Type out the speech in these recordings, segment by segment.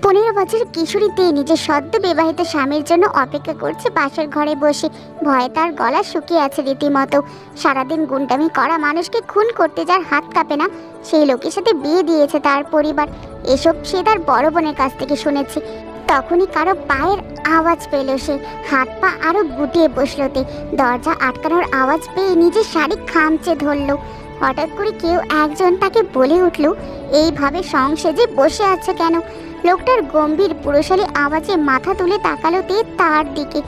15 বছরের কিশোরীতে নিজের সদ্য বিবাহিত স্বামীর জন্য অপেক্ষা করছে পাশের ঘরে বসে। ভয়ে তার গলা শুকিয়ে আছে রীতিমতো। সারাদিন গুন্ডামি করা মানুষকে খুন করতে যার হাত কাঁপে না, সেই লোকের সাথে বিয়ে দিয়েছে তার পরিবার। এসব সে তার বড় বোনের কাছ থেকে শুনেছে। তখনই কারো পায়ের আওয়াজ পেল সে। হাত পা আরো গুটিয়ে বসলোতে। দরজা আটকানোর আওয়াজ পেয়ে নিজের শাড়ি খামচে ধরলো। হঠাৎ করে কেউ একজন তাকে বলে উঠল, এইভাবে সংসেজে বসে আছে কেন? লোকটার গম্ভীর পুরুষালী আওয়াজে মাথা তুলে তাকালো তে তার দিকে।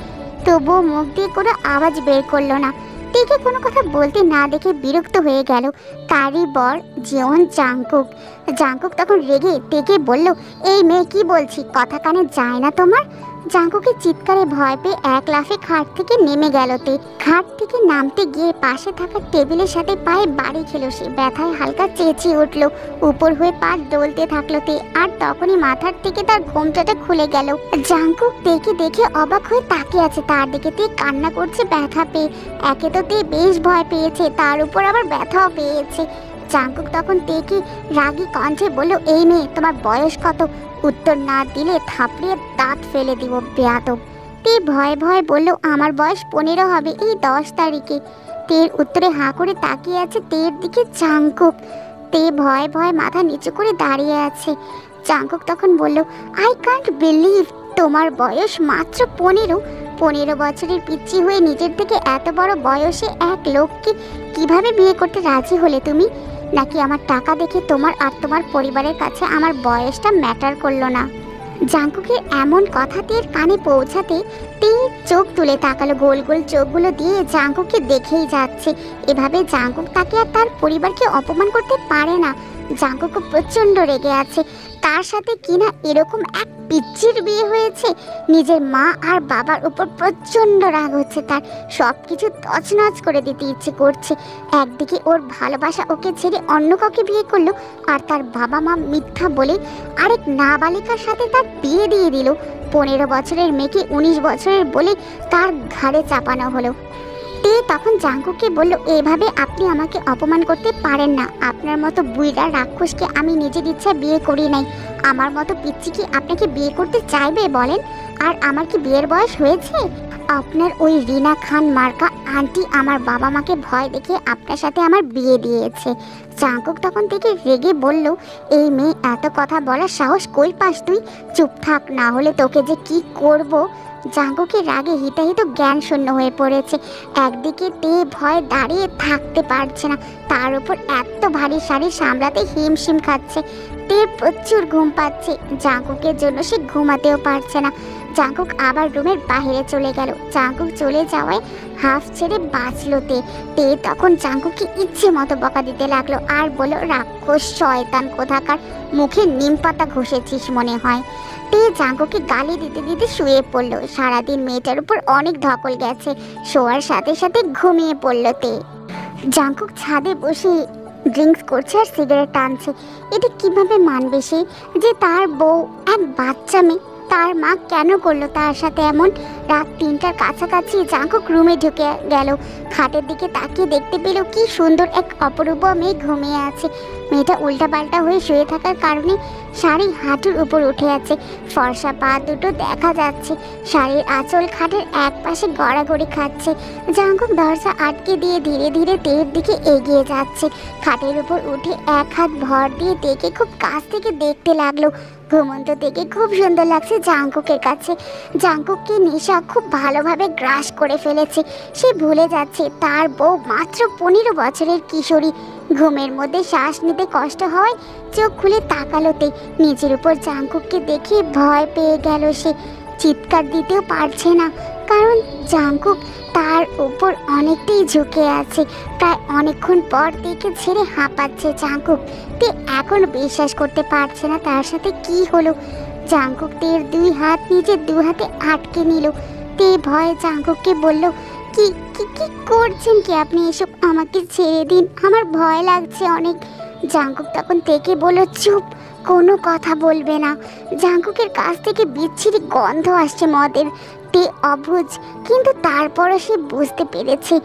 তবুও মুখ দিয়ে কোনো আওয়াজ বের করলো না। তেকে কোনো কথা বলতে না দেখে বিরক্ত হয়ে গেল তারই বর জিওন জাংকুক। জাংকুক তখন রেগে তেকে বলল, এই মেয়ে কি বলছি, কথা কানে যায় না তোমার? জাংকুকের চিৎকারে ভয় পেয়ে এক লাফে খাট থেকে নেমে গেল তে। খাট থেকে নামতে গিয়ে পাশে থাকা টেবিলের সাথে পায়ে বাড়ি খেলো সে। ব্যথায় হালকা চেঁচিয়ে উঠল। উপর হয়ে পা ডলতে থাকলো তে। আর তখনই মাথার থেকে তার ঘোমটাটা খুলে গেল। জাংকুক তেকে দেখে অবাক হয়ে তাকিয়ে আছে তার দিকে। তে কান্না করছে ব্যথা পেয়ে। একে তো তে বেশ ভয় পেয়েছে, তার উপর আবার ব্যথাও পেয়েছে। জাংকুক তখন তেকে রাগী কণ্ঠে বলল, এই মেয়ে তোমার বয়স কত? উত্তর না দিলে থাপড়িয়ে দাঁত ফেলে দিব বেয়াদব। তে ভয়ে ভয়ে বলল, আমার বয়স 15 হবে এই 10 তারিখে। তের উত্তরে হাঁ করে তাকিয়ে আছে তের দিকে জাংকুক। তে ভয়ে ভয়ে মাথা নিচু করে দাঁড়িয়ে আছে। জাংকুক তখন বলল, আই কান্ট বিলিভ তোমার বয়স মাত্র 15 বছরের পিচ্চি হয়ে নিজের থেকে এত বড় বয়সে এক লোককে কিভাবে বিয়ে করতে রাজি হলে তুমি? নাকি আমার টাকা দেখে তোমার আর তোমার পরিবারের কাছে আমার বয়সটা ম্যাটার করলো না? জাংকুকের এমন কথা তের কানে পৌঁছাতে তে চোখ তুলে তাকালো। গোল গোল চোখগুলো দিয়ে জাংকুককে দেখেই যাচ্ছে। এভাবে জাংকুক তাকে আর তার পরিবারকে অপমান করতে পারে না। জাংকুক প্রচণ্ড রেগে আছে। তার সাথে কিনা এরকম এক পিচ্চির বিয়ে হয়েছে। নিজের মা আর বাবার উপর প্রচণ্ড রাগ হচ্ছে তার। সব কিছু তছনছ করে দিতে ইচ্ছে করছে। একদিকে ওর ভালোবাসা ওকে ছেড়ে অন্য কাউকে বিয়ে করলো, আর তার বাবা মা মিথ্যা বলে আরেক নাবালিকার সাথে তার বিয়ে দিয়ে দিল। 15 বছরের মেয়েকে 19 বছরের বলে তার ঘাড়ে চাপানো হলো। তে তখন জাংকুককে বলল, এভাবে আপনি আমাকে অপমান করতে পারেন না। আপনার মতো বুইড়া রাক্ষসকে আমি নিজের ইচ্ছা বিয়ে করি নাই। আমার মতো পিচ্চি কি আপনাকে বিয়ে করতে চাইবে বলেন? আর আমার কি বিয়ের বয়স হয়েছে? আপনার ওই রিনা খান মার্কা আন্টি আমার বাবা মাকে ভয় দেখে আপনার সাথে আমার বিয়ে দিয়েছে। জাংকুক তখন থেকে রেগে বলল, এই মেয়ে এত কথা বলার সাহস কই পাস তুই? চুপ থাক, না হলে তোকে যে কি করব। জাংকুকের রাগে হিতাহিত জ্ঞান শূন্য হয়ে পড়েছে। একদিকে তে ভয় দাঁড়িয়ে থাকতে পারছে না, তার উপর এত ভারী শাড়ি সামলাতে হিমশিম খাচ্ছে। তে প্রচুর ঘুম পাচ্ছে। জাংকুকের জন্য সে ঘুমাতেও পারছে না। জাংকুক আবার রুমের বাইরে চলে গেল। জাংকুক চলে যাওয়ায় হাফ ছেড়ে বাঁচলো তে। তে তখন জাংকুককে ইচ্ছে মতো বকা দিতে লাগলো আর বলল, রাক্ষস শয়তান কোথাকার, মুখে নিম পাতা ঘষেছিস মনে হয়। তে জাংকুককে গালি দিতে দিতে শুয়ে পড়লো। সারাদিন মেয়েটার উপর অনেক ধকল গেছে। শোয়ার সাথে সাথে ঘুমিয়ে পড়লো তে। জাংকুক ছাদে বসে ড্রিঙ্কস করছে আর সিগারেট টানছে। এটা কিভাবে মানবে সে যে তার বউ এক বাচ্চা মেয়ে? তার মা কেন করলো তার সাথে এমন? রাত 3টার কাছাকাছি জাংকুক রুমে ঢুকে গেল। খাটের দিকে তাকিয়ে দেখতে পেল কি সুন্দর এক অপরূপ মেয়ে ঘুমিয়ে আছে। মেয়েটা উল্টাপাল্টা হয়ে শুয়ে থাকার কারণে শাড়ি হাঁটুর উপর উঠে আছে। ফর্সা পা দুটো দেখা যাচ্ছে। শাড়ির আঁচল খাটের এক পাশে গড়াগড়ি খাচ্ছে। জাংকুক দরজা আটকে দিয়ে ধীরে ধীরে তের দিকে এগিয়ে যাচ্ছে। খাটের উপর উঠে এক হাত ভর দিয়ে তেকে খুব কাছ থেকে দেখতে লাগলো। ঘুমন্ত থেকে খুব সুন্দর লাগছে জাংকুকের কাছে। জাংকুককে নেশা খুব ভালোভাবে গ্রাস করে ফেলেছে। সে ভুলে যাচ্ছে তার বউ মাত্র 15 বছরের কিশোরী। ঘুমের মধ্যে শ্বাস নিতে কষ্ট হয়। চোখ খুলে তাকালোতে নিজের উপর জাংকুককে দেখে ভয় পেয়ে গেল সে। চিৎকার দিতেও পারছে না, কারণ জাংকুক তার উপর অনেকটাই ঝুঁকে আছে। প্রায় অনেকক্ষণ পর দেখে ছেড়ে হাঁপাচ্ছে জাংকুক। তে এখন বিশ্বাস করতে পারছে না তার সাথে কি হলো। জাংকুক তের 2 হাত নিজের 2 হাতে আটকে নিল। তে ভয়ে জাংকুককে বলল, কি কি কি করছেন কি আপনি? এসব আমাকে ছেড়ে দিন, আমার ভয় লাগছে অনেক। জাংকুক তখন তেকে বলল, চুপ, কোনো কথা বলবে না। জাংকুকের কাছ থেকে বিচ্ছিরি গন্ধ আসছে মদের। তে অবুঝ, কিন্তু তারপরও সে বুঝতে পেরেছে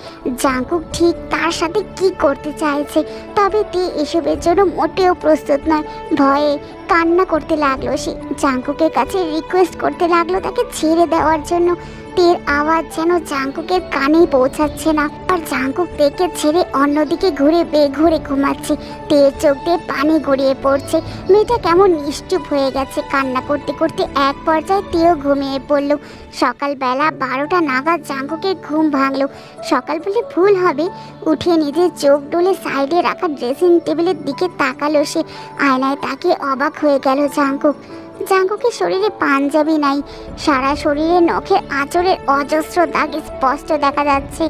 জাংকুক ঠিক তার সাথে কি করতে চাইছে। তবে তে এসবের জন্য মোটেও প্রস্তুত নয়। ভয়ে কান্না করতে লাগলো সে। জাঙ্কুকের কাছে রিকোয়েস্ট করতে লাগলো তাকে ছেড়ে দেওয়ার জন্য। তের আওয়াজ যেন জাঙ্কুকের কানেই পৌঁছাচ্ছে না। আর জাঙ্কুক তেকে ছেড়ে অন্যদিকে ঘুরে বেঘুরে ঘুমাচ্ছে। তের চোখ দিয়ে পানি গড়িয়ে পড়ছে। মেয়েটা কেমন নিশ্চুপ হয়ে গেছে। কান্না করতে করতে এক পর্যায়ে তেও ঘুমিয়ে পড়লো। সকালবেলা 12টা নাগাদ জাঙ্কুকের ঘুম ভাঙলো। সকাল বলে ভুল হবে। উঠে নিজের চোখ ডলে সাইডে রাখা ড্রেসিং টেবিলের দিকে তাকালো সে। আয়নায় তাকিয়ে অবাক হয়ে গেল জাঙ্কুকের শরীরে পাঞ্জাবি নাই। সারা শরীরে নখের আঁচড়ের অজস্র দাগ স্পষ্ট দেখা যাচ্ছে।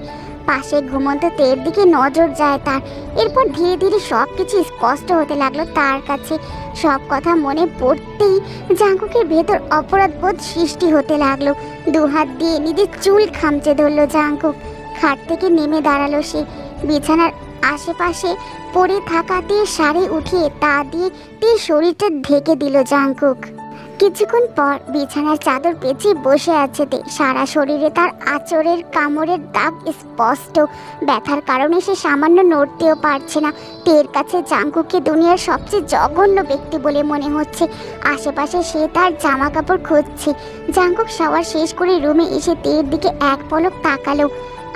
পাশে ঘুমন্ত তের দিকে নজর যায় তার। এরপর ধীরে ধীরে সব কিছু স্পষ্ট হতে লাগলো তার কাছে। সব কথা মনে পড়তেই জাঙ্কুকের ভেতর অপরাধবোধ সৃষ্টি হতে লাগলো। দুহাত দিয়ে নিজের চুল খামচে ধরলো জাঙ্কুক। খাট থেকে নেমে দাঁড়ালো সে। বিছানার আশেপাশে পড়ে থাকা তীর শাড়ি উঠিয়ে তা দিয়ে তীর শরীরটা ঢেকে দিল জাঙ্কুক। কিছুক্ষণ পর বিছানার চাদর পেঁচিয়ে বসে আছে তে। সারা শরীরে তার আঁচড়ের কামড়ের দাগ স্পষ্ট। ব্যথার কারণে সে সামান্য নড়তেও পারছে না। তের কাছে জাঙ্কুককে দুনিয়ার সবচেয়ে জঘন্য ব্যক্তি বলে মনে হচ্ছে। আশেপাশে সে তার জামা কাপড় খুঁজছে। জাঙ্কুক শাওয়ার শেষ করে রুমে এসে তের দিকে এক পলক তাকালো।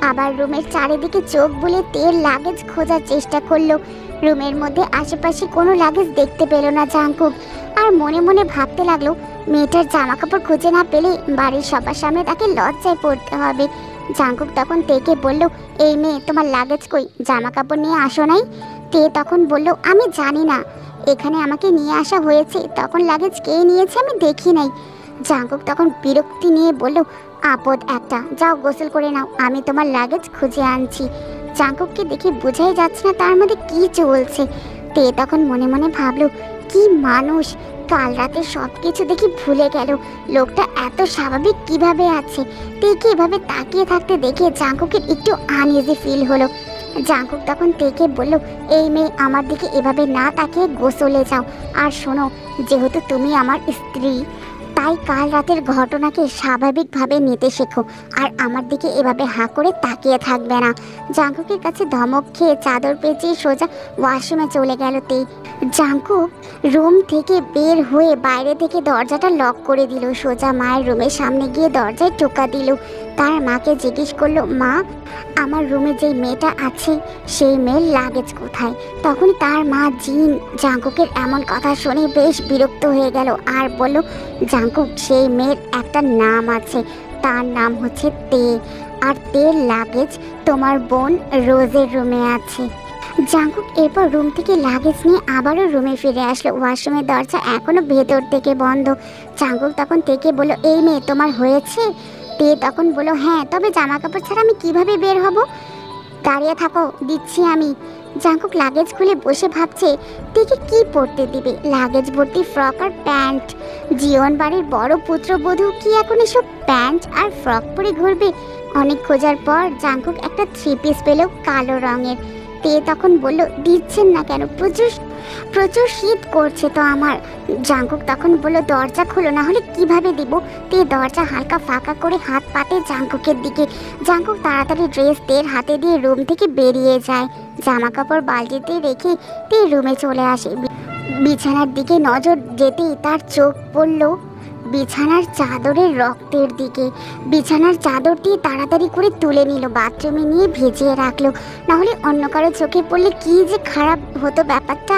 আবার রুমের চারিদিকে চোখ বুলে তের লাগেজ খোঁজার চেষ্টা করলো। রুমের মধ্যে আশেপাশে কোনো লাগেজ দেখতে পেল না জাঙ্কুক। আর মনে মনে ভাবতে লাগলো, মেয়েটার জামা কাপড় খুঁজে না পেলে বাড়ির সবার সামনে তাকে লজ্জায় পড়তে হবে। জাঙ্কুক তখন তেকে বলল, এই মেয়ে, তোমার লাগেজ কই? জামা কাপড় নিয়ে আসো নাই? তে তখন বলল, আমি জানি না, এখানে আমাকে নিয়ে আসা হয়েছে, তখন লাগেজ কে নিয়েছে আমি দেখি নাই। জাঙ্কুক তখন বিরক্তি নিয়ে বলল, আপদ একটা, যাও গোসল করে নাও, আমি তোমার লাগেজ খুঁজে আনছি। জাঙ্কুককে দেখে বোঝাই যাচ্ছে না তার মধ্যে কি চলছে। তে তখন মনে মনে ভাবলো, কি মানুষ, কাল রাতে সব কিছু দেখি ভুলে গেল। লোকটা এত স্বাভাবিক কিভাবে আছে? তেকে এভাবে তাকিয়ে থাকতে দেখে জাঙ্কুকের একটু আনইজি ফিল হলো। জাঙ্কুক তখন তেকে বলল, এই মেয়ে, আমার দিকে এভাবে না তাকিয়ে গোসলে যাও। আর শোনো, যেহেতু তুমি আমার স্ত্রী, তাই কাল রাতের ঘটনাকে স্বাভাবিকভাবে নিতে শেখো। আর আমার দিকে এভাবে হাঁ করে তাকিয়ে থাকবে না। জাঙ্কুকের কাছে ধমক খেয়ে চাদর পেঁচিয়ে সোজা ওয়াশরুমে চলে গেল তে। জাঙ্কুক রুম থেকে বের হয়ে বাইরে থেকে দরজাটা লক করে দিল। সোজা মায়ের রুমের সামনে গিয়ে দরজায় টোকা দিল। তার মাকে জিজ্ঞেস করলো, মা, আমার রুমে যেই মেয়েটা আছে সেই মেয়ের লাগেজ কোথায়? তখন তার মা জিন জাঙ্কুকের এমন কথা শুনে বেশ বিরক্ত হয়ে গেল আর বলল, জাঙ্কুক, সেই মেয়ের একটা নাম আছে, তার নাম হচ্ছে তে, আর তের লাগেজ তোমার বোন রোজের রুমে আছে। জাঙ্কুক এরপর রুম থেকে লাগেজ নিয়ে আবারও রুমে ফিরে আসলো। ওয়াশরুমের দরজা এখনো ভেতর থেকে বন্ধ। জাঙ্কুক তখন থেকে বলল, এই মেয়ে, তোমার হয়েছে? তে তখন বলল, হ্যাঁ, তবে জামা কাপড় ছাড়া আমি কিভাবে বের হব? দাঁড়িয়ে থাকো, দিচ্ছি আমি। জাঙ্কুক লাগেজ খুলে বসে ভাবছে তেকে কি পরতে দিবে। লাগেজ ভর্তি ফ্রক আর প্যান্ট। জীবন বাড়ির বড় পুত্রবধূ কি এখন এসব প্যান্ট আর ফ্রক পরে ঘুরবে? অনেক খোঁজার পর জাঙ্কুক একটা 3 পিস পেল কালো রঙের। তে তখন বলল, দিচ্ছেন না কেন? প্রচুর শীত করছে তো আমার। জাঙ্কুক তখন বলল, দরজা খুলো, না হলে কিভাবে দিব? তে দরজা হালকা ফাঁকা করে হাত পাতে জাঙ্কুকের দিকে। জাঙ্কুক তাড়াতাড়ি ড্রেস তের হাতে দিয়ে রুম থেকে বেরিয়ে যায়। জামা কাপড় বালতিতে রেখে তে রুমে চলে আসে। বিছানার দিকে নজর যেতেই তার চোখ পড়ল বিছানার চাদরের রক্তের দিকে। বিছানার চাদরটি তাড়াতাড়ি করে তুলে নিল, বাথরুমে নিয়ে ভিজিয়ে রাখলো। নাহলে অন্য কারো চোখে পড়লে কি যে খারাপ হতো ব্যাপারটা।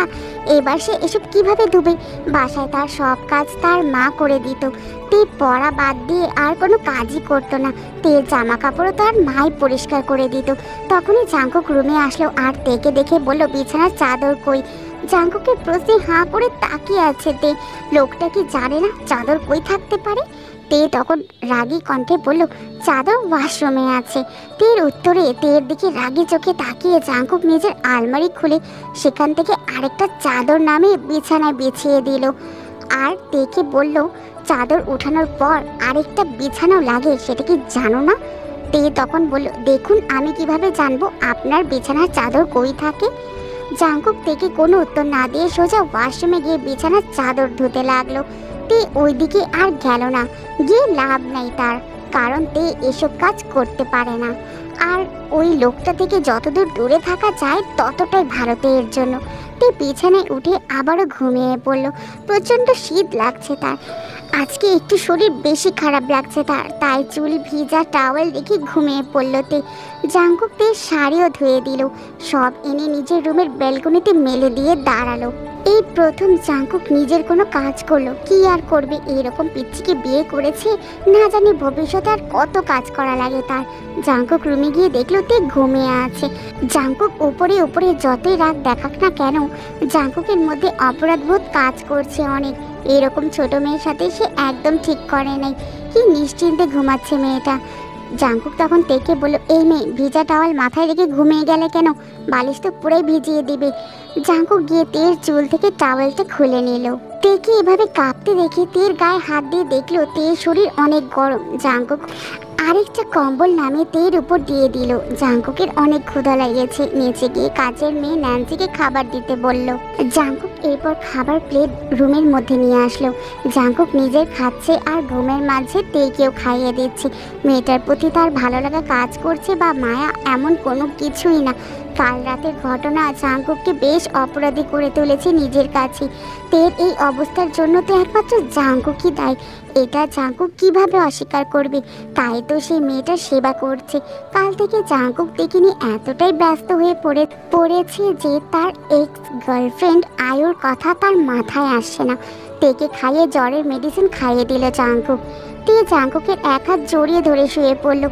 এবার সে এসব কিভাবে ধুবে? বাসায় তার সব কাজ তার মা করে দিত। তে পড়া বাদ দিয়ে আর কোনো কাজই করতো না। তের জামা কাপড়ও তার মাই পরিষ্কার করে দিত। তখনই জাঙ্কুক রুমে আসলো আর তেকে দেখে বলল, বিছানার চাদর কই? জাঙ্কুকের প্রশ্নে হাঁ করে তাকিয়ে আছে তে। লোকটা কি জানে না চাদর কই থাকতে পারে? তে তখন রাগী কণ্ঠে বলল, চাদর ওয়াশরুমে আছে। তের উত্তরে তের দিকে রাগী চোখে তাকিয়ে জাঙ্কুক নিজের আলমারি খুলে সেখান থেকে আরেকটা চাদর নামিয়ে বিছানায় বিছিয়ে দিল। আর তেকে বলল, চাদর উঠানোর পর আরেকটা বিছানাও লাগে, সেটা কি জানো না? তে তখন বলল, দেখুন, আমি কিভাবে জানবো আপনার বিছানার চাদর কই থাকে? জাঙ্কুক থেকে কোনো উত্তর না দিয়ে সোজা ওয়াশরুমে গিয়ে বিছানার চাদর ধুতে লাগলো। তে ওইদিকে আর গেল না। গিয়ে লাভ নাই তার, কারণ তে এসব কাজ করতে পারে না। আর ওই লোকটা থেকে যতদূর দূরে থাকা যায় ততটাই ভালো তের জন্য। তে বিছানায় উঠে আবারও ঘুমিয়ে পড়ল। প্রচণ্ড শীত লাগছে তার, আজকে একটু শরীর বেশি খারাপ লাগছে তার, তাই চুল ভিজা টাওয়েল রেখে ঘুমিয়ে পড়ল তে। জাঙ্কুক তের শাড়িও ধুয়ে দিল, সব এনে নিজের রুমের ব্যালকনিতে মেলে দিয়ে দাঁড়ালো। এই প্রথম জাঙ্কুক নিজের কোনো কাজ করলো। কি আর করবে, এইরকম পিচ্চিকে বিয়ে করেছে, না জানি ভবিষ্যতে আর কত কাজ করা লাগে তার। জাঙ্কুক রুমে গিয়ে দেখলো তে ঘুমিয়ে আছে। জাঙ্কুক উপরে উপরে যতই রাগ দেখাক না কেন, জাঙ্কুকের মধ্যে অপরাধবোধ কাজ করছে অনেক। এরকম ছোট মেয়ের সাথে সে একদম ঠিক করে নাই। কি নিশ্চিন্তে ঘুমাচ্ছে মেয়েটা। জাঙ্কুক তখন তেকে বলল, এই মেয়ে, ভিজা টাওয়াল মাথায় রেখে ঘুমিয়ে গেলে কেন? বালিশ তো পুরাই ভিজিয়ে দিবে। জাঙ্কুক গিয়ে তের চুল থেকে টাওয়ালটা খুলে নিল। তেকে এভাবে কাঁপতে দেখে তের গায়ে হাত দিয়ে দেখলো তের শরীর অনেক গরম। জাঙ্কুক আরেকটা কম্বল নামে তের উপর দিয়ে দিল। জাঙ্কুকের অনেক ক্ষুধা লেগেছে, নিচে গিয়ে কাজের মেয়ে ন্যান্সিকে খাবার দিতে বলল। জাঙ্কুক এরপর খাবার প্লেট রুমের মধ্যে নিয়ে আসলো। জাঙ্কুক নিজে খাচ্ছে আর ঘুমের মাঝে তেকেও খাইয়ে দিচ্ছে। মেয়েটার প্রতি তার ভালো লাগা কাজ করছে বা মায়া, এমন কোনো কিছুই না। কাল রাতের ঘটনা জাঙ্কুককে বেশ অপরাধী করে তুলেছে নিজের কাছে। তের এই অবস্থার জন্য তো একমাত্র জাঙ্কুকই দায়ী। এটা জাঙ্কুক কিভাবে অস্বীকার করবে? তাই তো সেই মেয়েটার সেবা করছে। কাল থেকে জাঙ্কুক দেখিনি এতটাই ব্যস্ত হয়ে পড়েছে যে তার এক্স গার্লফ্রেন্ড আয়ুর কথা তার মাথায় আসছে না। তেকে খাইয়ে জ্বরের মেডিসিন খাইয়ে দিল জাঙ্কুক। তে জাঙ্কুকের এক হাত জড়িয়ে ধরে শুয়ে পড়ল।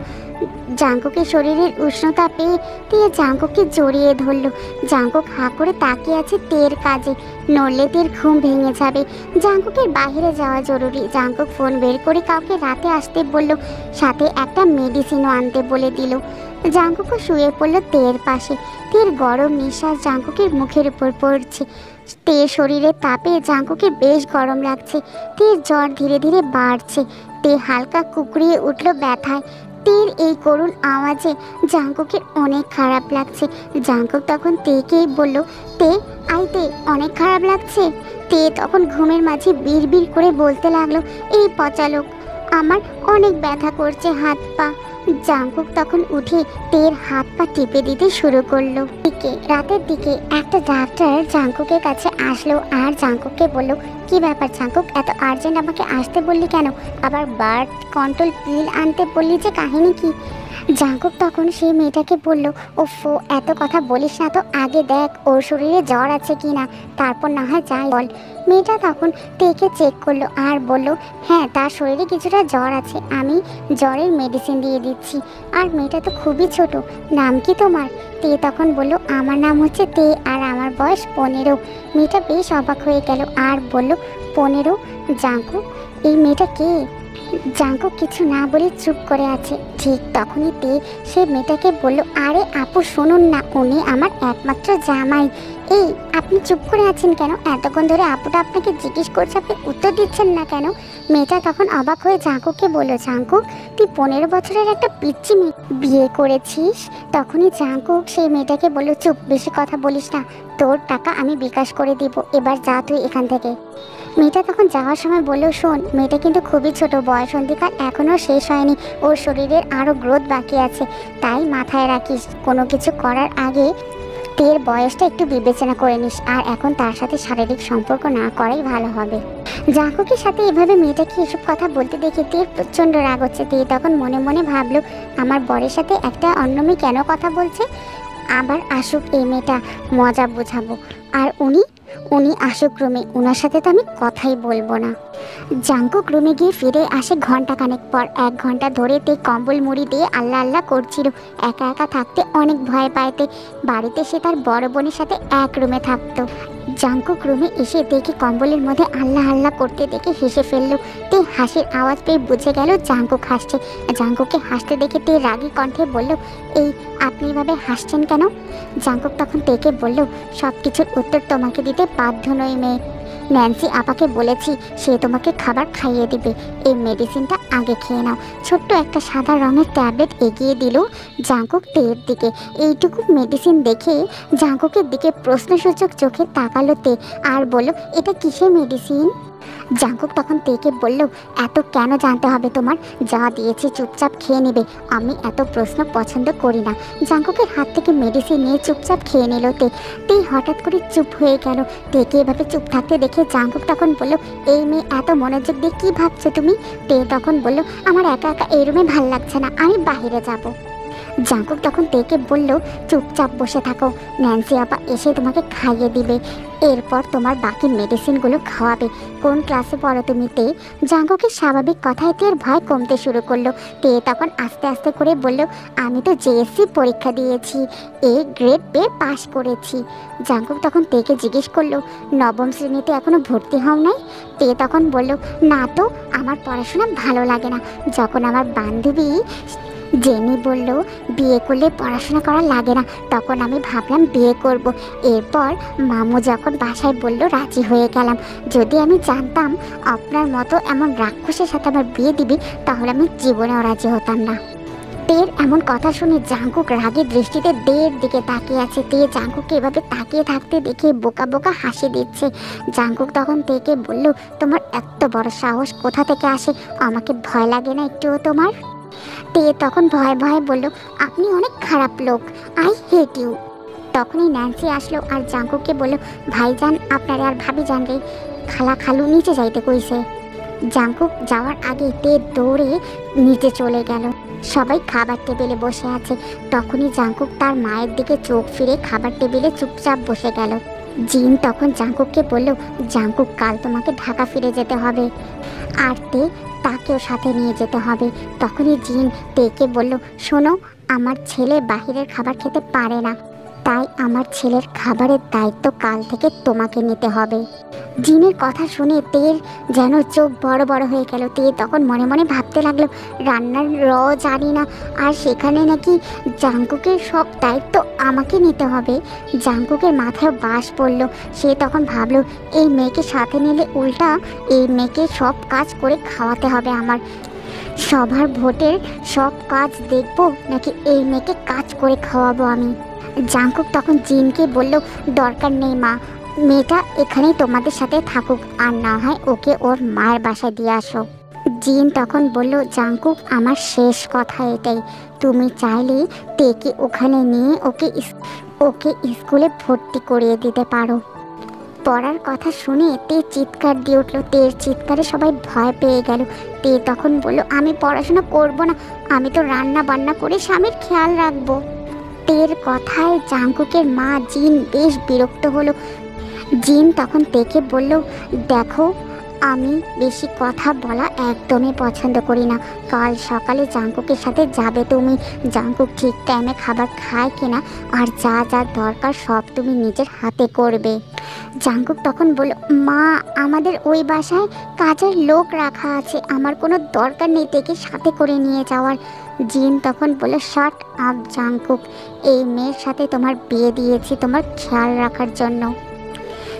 জাঙ্কুকের শরীরের উষ্ণতা পেয়ে তে জাঙ্কুককে জড়িয়ে ধরল। জাঙ্কুক হাঁ করে তাকিয়ে আছে তের কাজে, নড়লে তের ঘুম ভেঙে যাবে। জাঙ্কুকের বাইরে যাওয়া জরুরি। জাঙ্কুক ফোন বের করে কাউকে রাতে আসতে বলল, সাথে একটা মেডিসিনও আনতে বলে দিল। জাঙ্কুকও শুয়ে পড়ল তের পাশে। তের গরম নিঃশ্বাস জাঙ্কুকের মুখের উপর পড়ছে। তের শরীরের তাপে জাঙ্কুকের বেশ গরম লাগছে। তের জ্বর ধীরে ধীরে বাড়ছে। তে হালকা কুকড়িয়ে উঠল ব্যথায়। তের এই করুণ আওয়াজে জাঙ্কুকের অনেক খারাপ লাগছে। জাঙ্কুক তখন তেকেই বলল, তে আইতে অনেক খারাপ লাগছে। তে তখন ঘুমের মাঝে বিড়বিড় করে বলতে লাগলো, এই পচা লোক, আমার অনেক ব্যথা করছে হাত পা। জাঙ্কুক তখন উঠে তের হাত পা টিপে দিতে শুরু করলো। রাতের দিকে একটা ডাক্তার জাঙ্কুকের কাছে আসলো আর জাঙ্কুককে বলল, কি ব্যাপার জাঙ্কুক, এত আর্জেন্ট আমাকে আসতে বললি কেন? আবার বার্থ কন্ট্রোল পিল আনতে বললি যে, কাহিনী কি? জাঙ্কুক তখন সেই মেয়েটাকে বলল, ওফো, এত কথা বলিস না তো, আগে দেখ ওর শরীরে জ্বর আছে কি না, তারপর না হয় যাই বল। মেয়েটা তখন তেকে চেক করলো আর বলল, হ্যাঁ তার শরীরে কিছুটা জ্বর আছে, আমি জ্বরের মেডিসিন দিয়ে দিচ্ছি। আর মেয়েটা তো খুবই ছোট, নাম কি তোমার? তে তখন বলল, আমার নাম হচ্ছে তে আর আমার বয়স 15। মেয়েটা বেশ অবাক হয়ে গেল আর বলল, 15? জাঙ্কুক, এই মেয়েটা কে? জাঙ্কুক কিছু না বলে চুপ করে আছে। ঠিক তখনই তে সে মেয়েটাকে বলল, আরে আপু শুনুন না, উনি আমার একমাত্র জামাই। এই আপনি চুপ করে আছেন কেন? এতক্ষণ ধরে আপুটা আপনাকে জিজ্ঞেস করছে, আপনি উত্তর দিচ্ছেন না কেন? মেয়েটা তখন অবাক হয়ে জাঙ্কুককে বলল, জাঙ্কুক, তুই 15 বছরের একটা পিচ্চি মেয়ে বিয়ে করেছিস? তখনই জাঙ্কুক সেই মেয়েটাকে বলল, চুপ, বেশি কথা বলিস না, তোর টাকা আমি বিকাশ করে দিব, এবার যা তুই এখান থেকে। মেয়েটা তখন যাওয়ার সময় বলল, শোন, মেয়েটা কিন্তু খুবই ছোট, বয়সন্ধিকাল এখনও শেষ হয়নি, ওর শরীরের আরও গ্রোথ বাকি আছে, তাই মাথায় রাখিস কোনো কিছু করার আগে তের বয়সটা একটু বিবেচনা করে নিস, আর এখন তার সাথে শারীরিক সম্পর্ক না করাই ভালো হবে। জাঙ্কুকের সাথে এভাবে মেয়েটাকে এসব কথা বলতে দেখে তের প্রচণ্ড রাগ হচ্ছে। তে তখন মনে মনে ভাবলো, আমার বরের সাথে একটা অন্য মেয়ে কেন কথা বলছে? আবার আসুক এই মেয়েটা, মজা বোঝাবো। আর উনি আসুক রুমে, ওনার সাথে তো আমি কথাই বলবো না। জাঙ্কুক রুমে গিয়ে ফিরে আসে ঘন্টাখানেক পর। 1 ঘন্টা ধরে তে কম্বল মুড়ি দিয়ে আল্লাহ আল্লাহ করছিল। একা একা থাকতে অনেক ভয় পাইতে। বাড়িতে সে তার বড় বোনের সাথে এক রুমে থাকতো। জাঙ্কুক রুমে এসে দেখে কম্বলের মধ্যে আল্লাহ আল্লাহ করতে দেখে হেসে ফেললো। তে হাসির আওয়াজ পেয়ে বুঝে গেল জাঙ্কুক হাসছে। জাঙ্কুককে হাসতে দেখে তে রাগী কণ্ঠে বলল, এই আপনি এভাবে হাসছেন কেন? জাঙ্কুক তখন তেকে বলল, সব কিছুর উত্তর তোমাকে দিতে বাধ্য নই মেয়ে। ন্যান্সি আপাকে বলেছি, সে তোমাকে খাবার খাইয়ে দিবে, এই মেডিসিনটা আগে খেয়ে নাও। ছোট্ট একটা সাদা রঙের ট্যাবলেট এগিয়ে দিল জাঙ্কুক তের দিকে। এইটুকু মেডিসিন দেখে জাঙ্কুকের দিকে প্রশ্নসূচক চোখে তাকালো তে আর বলল, এটা কিসের মেডিসিন? জাঙ্কুক তখন তেকে বলল, এত কেন জানতে হবে তোমার? যা দিয়েছি চুপচাপ খেয়ে নেবে। আমি এত প্রশ্ন পছন্দ করি না। জাঙ্কুকের হাত থেকে মেডিসিন নিয়ে চুপচাপ খেয়ে নিল তে হঠাৎ করে চুপ হয়ে গেল। তেকে এভাবে চুপ থাকতে দেখে জাঙ্কুক তখন বলল, এই মেয়ে এত মনোযোগ দিয়ে কী ভাবছো তুমি? তে তখন বলল, আমার একা একা এই রুমে ভাল লাগছে না, আমি বাইরে যাব। জাঙ্কুক তখন তেকে বলল, চুপচাপ বসে থাকো, ন্যান্সি আপা এসে তোমাকে খাইয়ে দিবে, এরপর তোমার বাকি মেডিসিনগুলো খাওয়াবে। কোন ক্লাসে পড়ো তুমি তে? জাঙ্কুকের স্বাভাবিক কথায় তের ভয় কমতে শুরু করলো। তে তখন আস্তে আস্তে করে বলল, আমি তো জেএসসি পরীক্ষা দিয়েছি, এ গ্রেড পেয়ে পাশ করেছি। জাঙ্কুক তখন তেকে জিজ্ঞেস করলো, নবম শ্রেণীতে এখনো ভর্তি হও নাই? তে তখন বলল, না তো, আমার পড়াশোনা ভালো লাগে না। যখন আমার বান্ধবী জেনি বলল বিয়ে করলে পড়াশোনা করা লাগে না, তখন আমি ভাবলাম বিয়ে করব। এরপর মামু যখন বাসায় বলল রাজি হয়ে গেলাম। যদি আমি জানতাম আপনার মতো এমন রাক্ষসের সাথে আমার বিয়ে দিবি, তাহলে আমি জীবনেও রাজি হতাম না। তের এমন কথা শুনে জাঙ্কুক রাগের দৃষ্টিতে দের দিকে তাকিয়ে আছে। তে জাঙ্কুককে এভাবে তাকিয়ে থাকতে দেখে বোকা বোকা হাসি দিচ্ছে। জাঙ্কুক তখন তেকে বলল, তোমার এত বড় সাহস কোথা থেকে আসে? আমাকে ভয় লাগে না একটুও তোমার? তে তখন ভয়ে ভয়ে বলল, আপনি অনেক খারাপ লোক, আই হেট ইউ। তখনই ন্যান্সি আসলো আর জাঙ্কুককে বলল, ভাইজান আপনারে আর ভাবি জান রে, খালা খালু নিচে যাইতে কইছে। জাঙ্কুক যাওয়ার আগে তে দৌড়ে নিচে চলে গেল। সবাই খাবার টেবিলে বসে আছে। তখনই জাঙ্কুক তার মায়ের দিকে চোখ ফিরে খাবার টেবিলে চুপচাপ বসে গেল। জিন তখন জাঙ্কুককে বলল, জাঙ্কুক কাল তোমাকে ঢাকা ফিরে যেতে হবে, আর তে তাকেও সাথে নিয়ে যেতে হবে। তখনই জিন তেকে বলল, শোনো, আমার ছেলে বাহিরের খাবার খেতে পারে না, তাই আমার ছেলের খাবারের দায়িত্ব কাল থেকে তোমাকে নিতে হবে। জিনের কথা শুনে তের যেন চোখ বড় বড় হয়ে গেল। তে তখন মনে মনে ভাবতে লাগলো, রান্নার জানি না, আর সেখানে নাকি জাঙ্কুকের সব দায়িত্ব আমাকে নিতে হবে। জাঙ্কুকের মাথায় বাস পড়ল। সে তখন ভাবলো, এই মেয়েকে সাথে নিলে উল্টা এই মেয়েকে সব কাজ করে খাওয়াতে হবে আমার। সবার ভোটের সব কাজ দেখবো, নাকি এই মেয়েকে কাজ করে খাওয়াবো আমি? জাঙ্কুক তখন জিনকে বলল, দরকার নেই মা, মেয়েটা এখানেই তোমাদের সাথে থাকুক, আর না হয় ওকে ওর মায়ের বাসায় দিয়ে আসো। জিন তখন বলল, জাঙ্কুক আমার শেষ কথা এটাই, তুমি চাইলে তেকে ওখানে নিয়ে ওকে স্কুলে ভর্তি করিয়ে দিতে পারো। পড়ার কথা শুনে তে চিৎকার দিয়ে উঠলো। তের চিৎকারে সবাই ভয় পেয়ে গেল। তে তখন বলল, আমি পড়াশোনা করব না, আমি তো রান্না বান্না করে স্বামীর খেয়াল রাখবো। তের কথায় জাঙ্কুকের মা জিন বেশ বিরক্ত হলো। জিন তখন তেকে বলল, দেখো, আমি বেশি কথা বলা একদমই পছন্দ করি না। কাল সকালে জাঙ্কুকের সাথে যাবে তুমি। জাঙ্কুক ঠিক টাইমে খাবার খায় কিনা আর যা যা দরকার সব তুমি নিজের হাতে করবে। জাঙ্কুক তখন বলল, মা, আমাদের ওই বাসায় কাজের লোক রাখা আছে, আমার কোনো দরকার নেই তেকে সাথে করে নিয়ে যাওয়ার। জিন তখন বলল, শাট আপ জাঙ্কুক, এই মেয়ের সাথে তোমার বিয়ে দিয়েছি তোমার খেয়াল রাখার জন্য।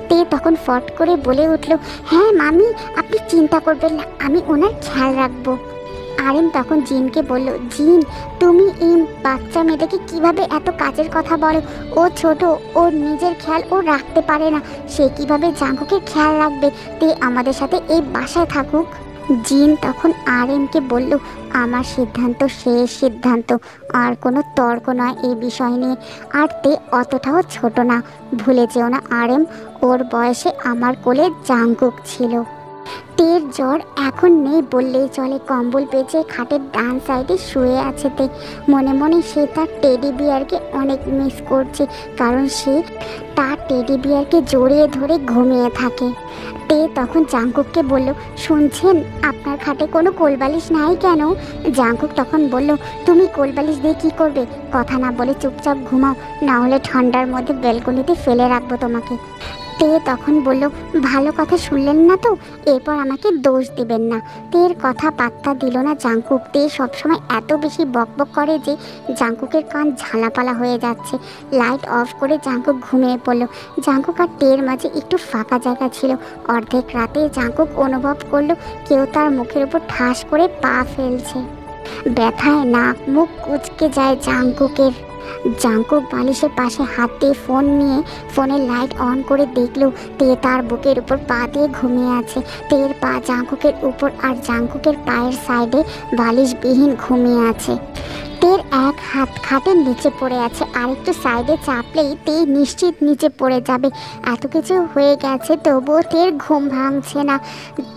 তে তখন ফট করে বলে উঠল, হ্যাঁ মামি, আপনি চিন্তা করবেন না, আমি ওনার খেয়াল রাখবো। আরেন তখন জিনকে বলল, জিন, তুমি এই বাচ্চা মেয়েটাকে কিভাবে এত কাজের কথা বলো? ও ছোট, ওর নিজের খেয়াল ও রাখতে পারে না, সে কিভাবে জাঙ্কুকের খেয়াল রাখবে? তে আমাদের সাথে এই বাসায় থাকুক। জিন তখন আরএমকে বলল, আমার সিদ্ধান্ত শেষ সিদ্ধান্ত, আর কোনো তর্ক নয় এই বিষয় নিয়ে। আর তে অতটাও ছোট না, ভুলে যেও না আরএম, ওর বয়সে আমার কোলে জাঙ্কুক ছিল। তের জ্বর এখন নেই বললেই চলে। কম্বল পেঁচে খাটের ডান সাইডে শুয়ে আছে তে। মনে মনে সে তার টেডি বিয়ারকে অনেক মিস করছে, কারণ সে তার টেডি বিয়ারকে জড়িয়ে ধরে ঘুমিয়ে থাকে। তে তখন জাঙ্কুককে বলল, শুনছেন, আপনার খাটে কোনো কোলবালিশ নাই কেন? জাঙ্কুক তখন বলল, তুমি কোলবালিশ দিয়ে কী করবে? কথা না বলে চুপচাপ ঘুমাও, না হলে ঠান্ডার মধ্যে ব্যালকনিতে ফেলে রাখবো তোমাকে। তে তখন বলল, ভালো কথা শুনলেন না তো, এরপর আমাকে দোষ দিবেন না। তের কথা পাত্তা দিল না জাঙ্কুক। তে সবসময় এত বেশি বকবক করে যে জাঙ্কুকের কান ঝালাপালা হয়ে যাচ্ছে। লাইট অফ করে জাঙ্কুক ঘুমিয়ে পড়ল। জাঙ্কুক আর টের মাঝে একটু ফাঁকা জায়গা ছিল। অর্ধেক রাতে জাঙ্কুক অনুভব করলো কেউ তার মুখের উপর ঠাস করে পা ফেলছে। ব্যথায় নাক মুখ কুঁচকে যায় জাঙ্কুকের। জাঙ্কুক বালিশের পাশে হাত দিয়ে ফোন নিয়ে ফোনের লাইট অন করে দেখলো তে তার বুকের উপর পা দিয়ে ঘুমিয়ে আছে। তের পা জাঙ্কুকের উপর আর জাঙ্কুকের পায়ের সাইডে বালিশবিহীন ঘুমিয়ে আছে। তের এক হাত খাটের নিচে পড়ে আছে, আর একটু সাইডে চাপলেই তে নিশ্চিত নিচে পড়ে যাবে। এত কিছু হয়ে গেছে তবুও তের ঘুম ভাঙছে না।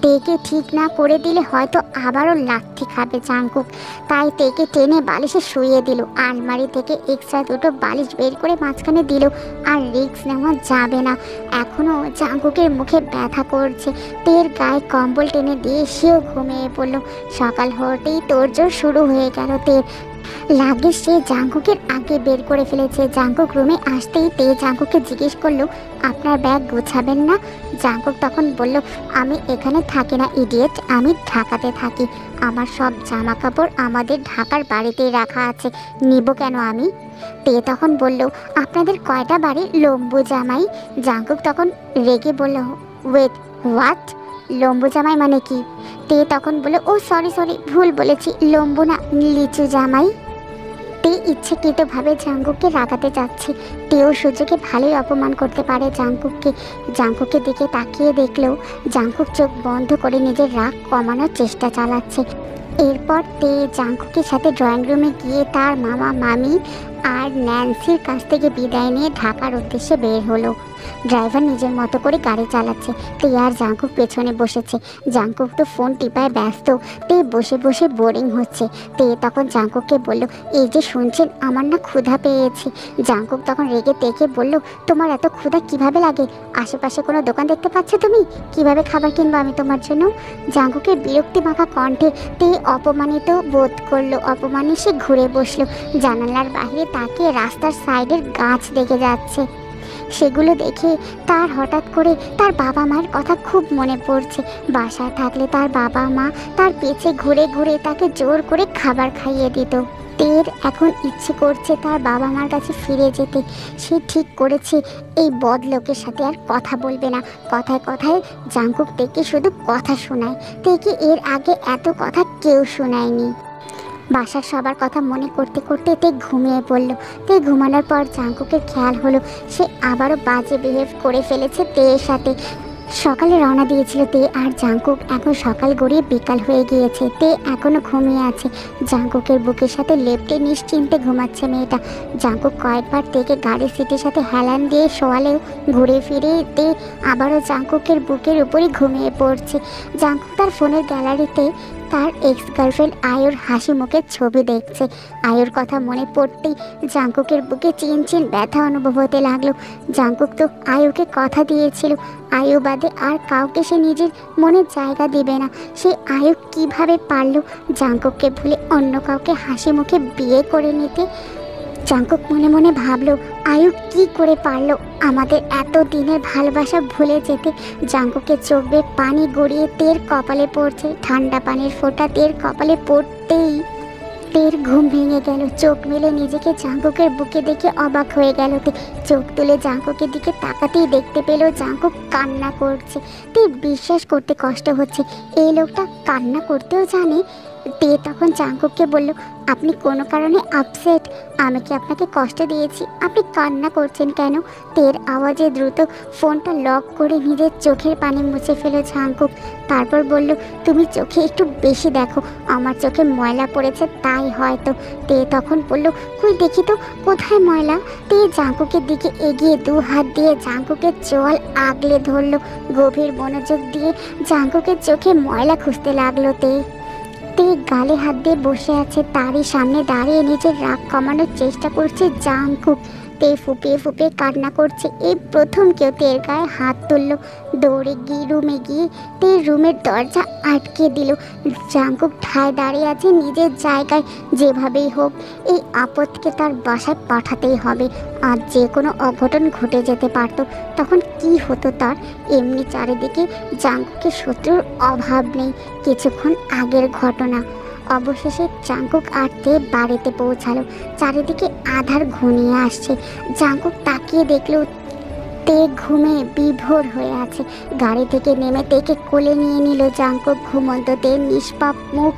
তেকে ঠিক না করে দিলে হয়তো আবারও লাথি খাবে জাঙ্কুক। তাই তেকে টেনে বালিশে শুইয়ে দিল। আলমারি থেকে এক্সট্রা দুটো বালিশ বের করে মাঝখানে দিল। আর রিস্ক নেওয়া যাবে না। এখনও জাঙ্কুকের মুখে ব্যথা করছে। তের গায়ে কম্বল টেনে দিয়ে সেও ঘুমিয়ে পড়ল। সকাল হতেই তোড়জোড় শুরু হয়ে গেল। তের লাগেজ সে জাঙ্কুকের আগে বের করে ফেলেছে। জাঙ্কুক রুমে আসতেই তে জাঙ্কুককে জিজ্ঞেস করলো, আপনার ব্যাগ গোছাবেন না? জাঙ্কুক তখন বলল, আমি এখানে থাকি না ইডিয়েট, আমি ঢাকাতে থাকি। আমার সব জামা কাপড় আমাদের ঢাকার বাড়িতেই রাখা আছে, নিব কেন আমি? তে তখন বলল, আপনাদের কয়টা বাড়ি লম্বু জামাই? জাঙ্কুক তখন রেগে বলল, ওয়েট, হোয়াট? লম্বু জামাই মানে কি? তে তখন বলল, ও সরি ভুল বলেছি, লম্বু না লিচু জামাই। তে ইচ্ছাকৃতভাবে জাঙ্কুককে রাগাতে যাচ্ছে। তেও সুযোগে ভালোই অপমান করতে পারে জাঙ্কুককে। জাঙ্কুকের দিকে তাকিয়ে দেখলেও জাঙ্কুক চোখ বন্ধ করে নিজের রাগ কমানোর চেষ্টা চালাচ্ছে। এরপর তে জাঙ্কুকের সাথে ড্রয়িং রুমে গিয়ে তার মামা মামি আর ন্যান্সির কাছ থেকে বিদায় নিয়ে ঢাকার উদ্দেশ্যে বের হলো। ড্রাইভার নিজের মতো করে গাড়ি চালাচ্ছে। তে আর জাঙ্কুক পেছনে বসেছে। জাঙ্কুক তো ফোন টিপায় ব্যস্ত। তে বসে বসে বোরিং হচ্ছে। তে তখন জাঙ্কুককে বলল, এই যে শুনছেন, আমার না ক্ষুধা পেয়েছে। জাঙ্কুক তখন রেগে তেকে বলল, তোমার এত ক্ষুধা কিভাবে লাগে? আশেপাশে কোনো দোকান দেখতে পাচ্ছ তুমি? কিভাবে খাবার কিনবো আমি তোমার জন্য? জাঙ্কুকের বিরক্তি মাখা কণ্ঠে তে অপমানিত বোধ করলো। অপমানে সে ঘুরে বসলো। জানালার বাইরে তাকিয়ে রাস্তার সাইডের গাছ দেখে যাচ্ছে। সেগুলো দেখে তার হঠাৎ করে তার বাবা মায়ের কথা খুব মনে পড়ছে। বাসায় থাকলে তার বাবা মা তার পেছনে ঘুরে ঘুরে তাকে জোর করে খাবার খাইয়ে দিত। তের এখন ইচ্ছে করছে তার বাবা মার কাছে ফিরে যেতে। সে ঠিক করেছে এই বদ লোকের সাথে আর কথা বলবে না। কথায় কথায় জাঙ্কুক তেকে শুধু কথা শোনায়। তেকে এর আগে এত কথা কেউ শোনায়নি। বাসার সবার কথা মনে করতে করতে তে ঘুমিয়ে পড়ল। তে ঘুমানোর পর জাঙ্কুকের খেয়াল হলো সে আবারও বাজে বিহেভ করে ফেলেছে তের সাথে। সকালে রওনা দিয়েছিল তে আর জাঙ্কুক। এখন সকাল গড়িয়ে বিকাল হয়ে গিয়েছে। তে এখনও ঘুমিয়ে আছে। জাঙ্কুকের বুকের সাথে লেপ্টে নিশ্চিন্তে ঘুমাচ্ছে মেয়েটা। জাঙ্কুক কয়েকবার তেকে গাড়ির সিটের সাথে হেলান দিয়ে শোয়ালেও ঘুরে ফিরে তে আবারও জাঙ্কুকের বুকের উপরই ঘুমিয়ে পড়ছে। জাঙ্কুক তার ফোনের গ্যালারিতে তার এক্স গার্লফ্রেন্ড আয়ুর হাসি মুখের ছবি দেখছে। আয়ুর কথা মনে পড়তেই জাঙ্কুকের বুকে চিনচিন ব্যথা অনুভব হতে লাগলো। জাঙ্কুক তো আয়ুকে কথা দিয়েছিল আয়ু বাদে আর কাউকে সে নিজের মনে জায়গা দিবে না। সে আয়ু কিভাবে পারলো জাঙ্কুককে ভুলে অন্য কাউকে হাসি মুখে বিয়ে করে নিতে? জাঙ্কুক মনে মনে ভাবলো, আয়ু কি করে পারলো আমাদের এত দিনের ভালোবাসা ভুলে যেতে? জাঙ্কুকের চোখ বেয়ে পানি গড়িয়ে তের কপালে পড়ছে। ঠান্ডা পানির ফোঁটা তের কপালে পড়তেই তের ঘুম ভেঙে গেল। চোখ মেলে নিজেকে জাঙ্কুকের বুকে দেখে অবাক হয়ে গেল। তে চোখ তুলে জাঙ্কুকের দিকে তাকাতেই দেখতে পেল জাঙ্কুক কান্না করছে। তে বিশ্বাস করতে কষ্ট হচ্ছে এই লোকটা কান্না করতেও জানে। তে তখন জাঙ্কুককে বলল, আপনি কোনো কারণে আপসেট? আমি কি আপনাকে কষ্ট দিয়েছি? আপনি কান্না করছেন কেন? তের আওয়াজে দ্রুত ফোনটা লক করে নিজের চোখের পানি মুছে ফেলো জাঙ্কুক। তারপর বলল, তুমি চোখে একটু বেশি দেখো, আমার চোখে ময়লা পড়েছে তাই হয়তো। তে তখন বলল, কই দেখি তো কোথায় ময়লা? তে জাঙ্কুকের দিকে এগিয়ে দু হাত দিয়ে জাঙ্কুকের চোয়াল আগলে ধরল। গভীর মনোযোগ দিয়ে জাঙ্কুকের চোখে ময়লা খুঁজতে লাগলো। তে গালে হাত দিয়ে বসে আছে। তারই সামনে দাঁড়িয়ে নিজের রাগ কমানোর চেষ্টা করছে জাঙ্কুক। তে ফুপিয়ে ফুপিয়ে কান্না করছে। এই প্রথম কেউ তের গায়ে হাত তুললো। দৌড়ে গিয়ে রুমে গিয়ে তের রুমের দরজা আটকে দিল। জাঙ্কুক ঠায় দাঁড়িয়ে আছে নিজের জায়গায়। যেভাবেই হোক এই আপদকে তার বাসায় পাঠাতেই হবে। আর যে কোনো অঘটন ঘটে যেতে পারতো। তখন কি হতো তার? এমনি চারিদিকে জাঙ্কুকের শত্রুর অভাব নেই। কিছুক্ষণ আগের ঘটনা। অবশেষে জাঙ্কুক আর তে বাড়িতে পৌঁছালো। চারিদিকে আধার ঘনিয়ে আসছে। জাঙ্কুক তাকিয়ে দেখলো তে ঘুমে বিভোর হয়ে আছে। গাড়ি থেকে নেমে তেকে কোলে নিয়ে নিল জাঙ্কুক। ঘুমন্ত তের নিষ্পাপ মুখ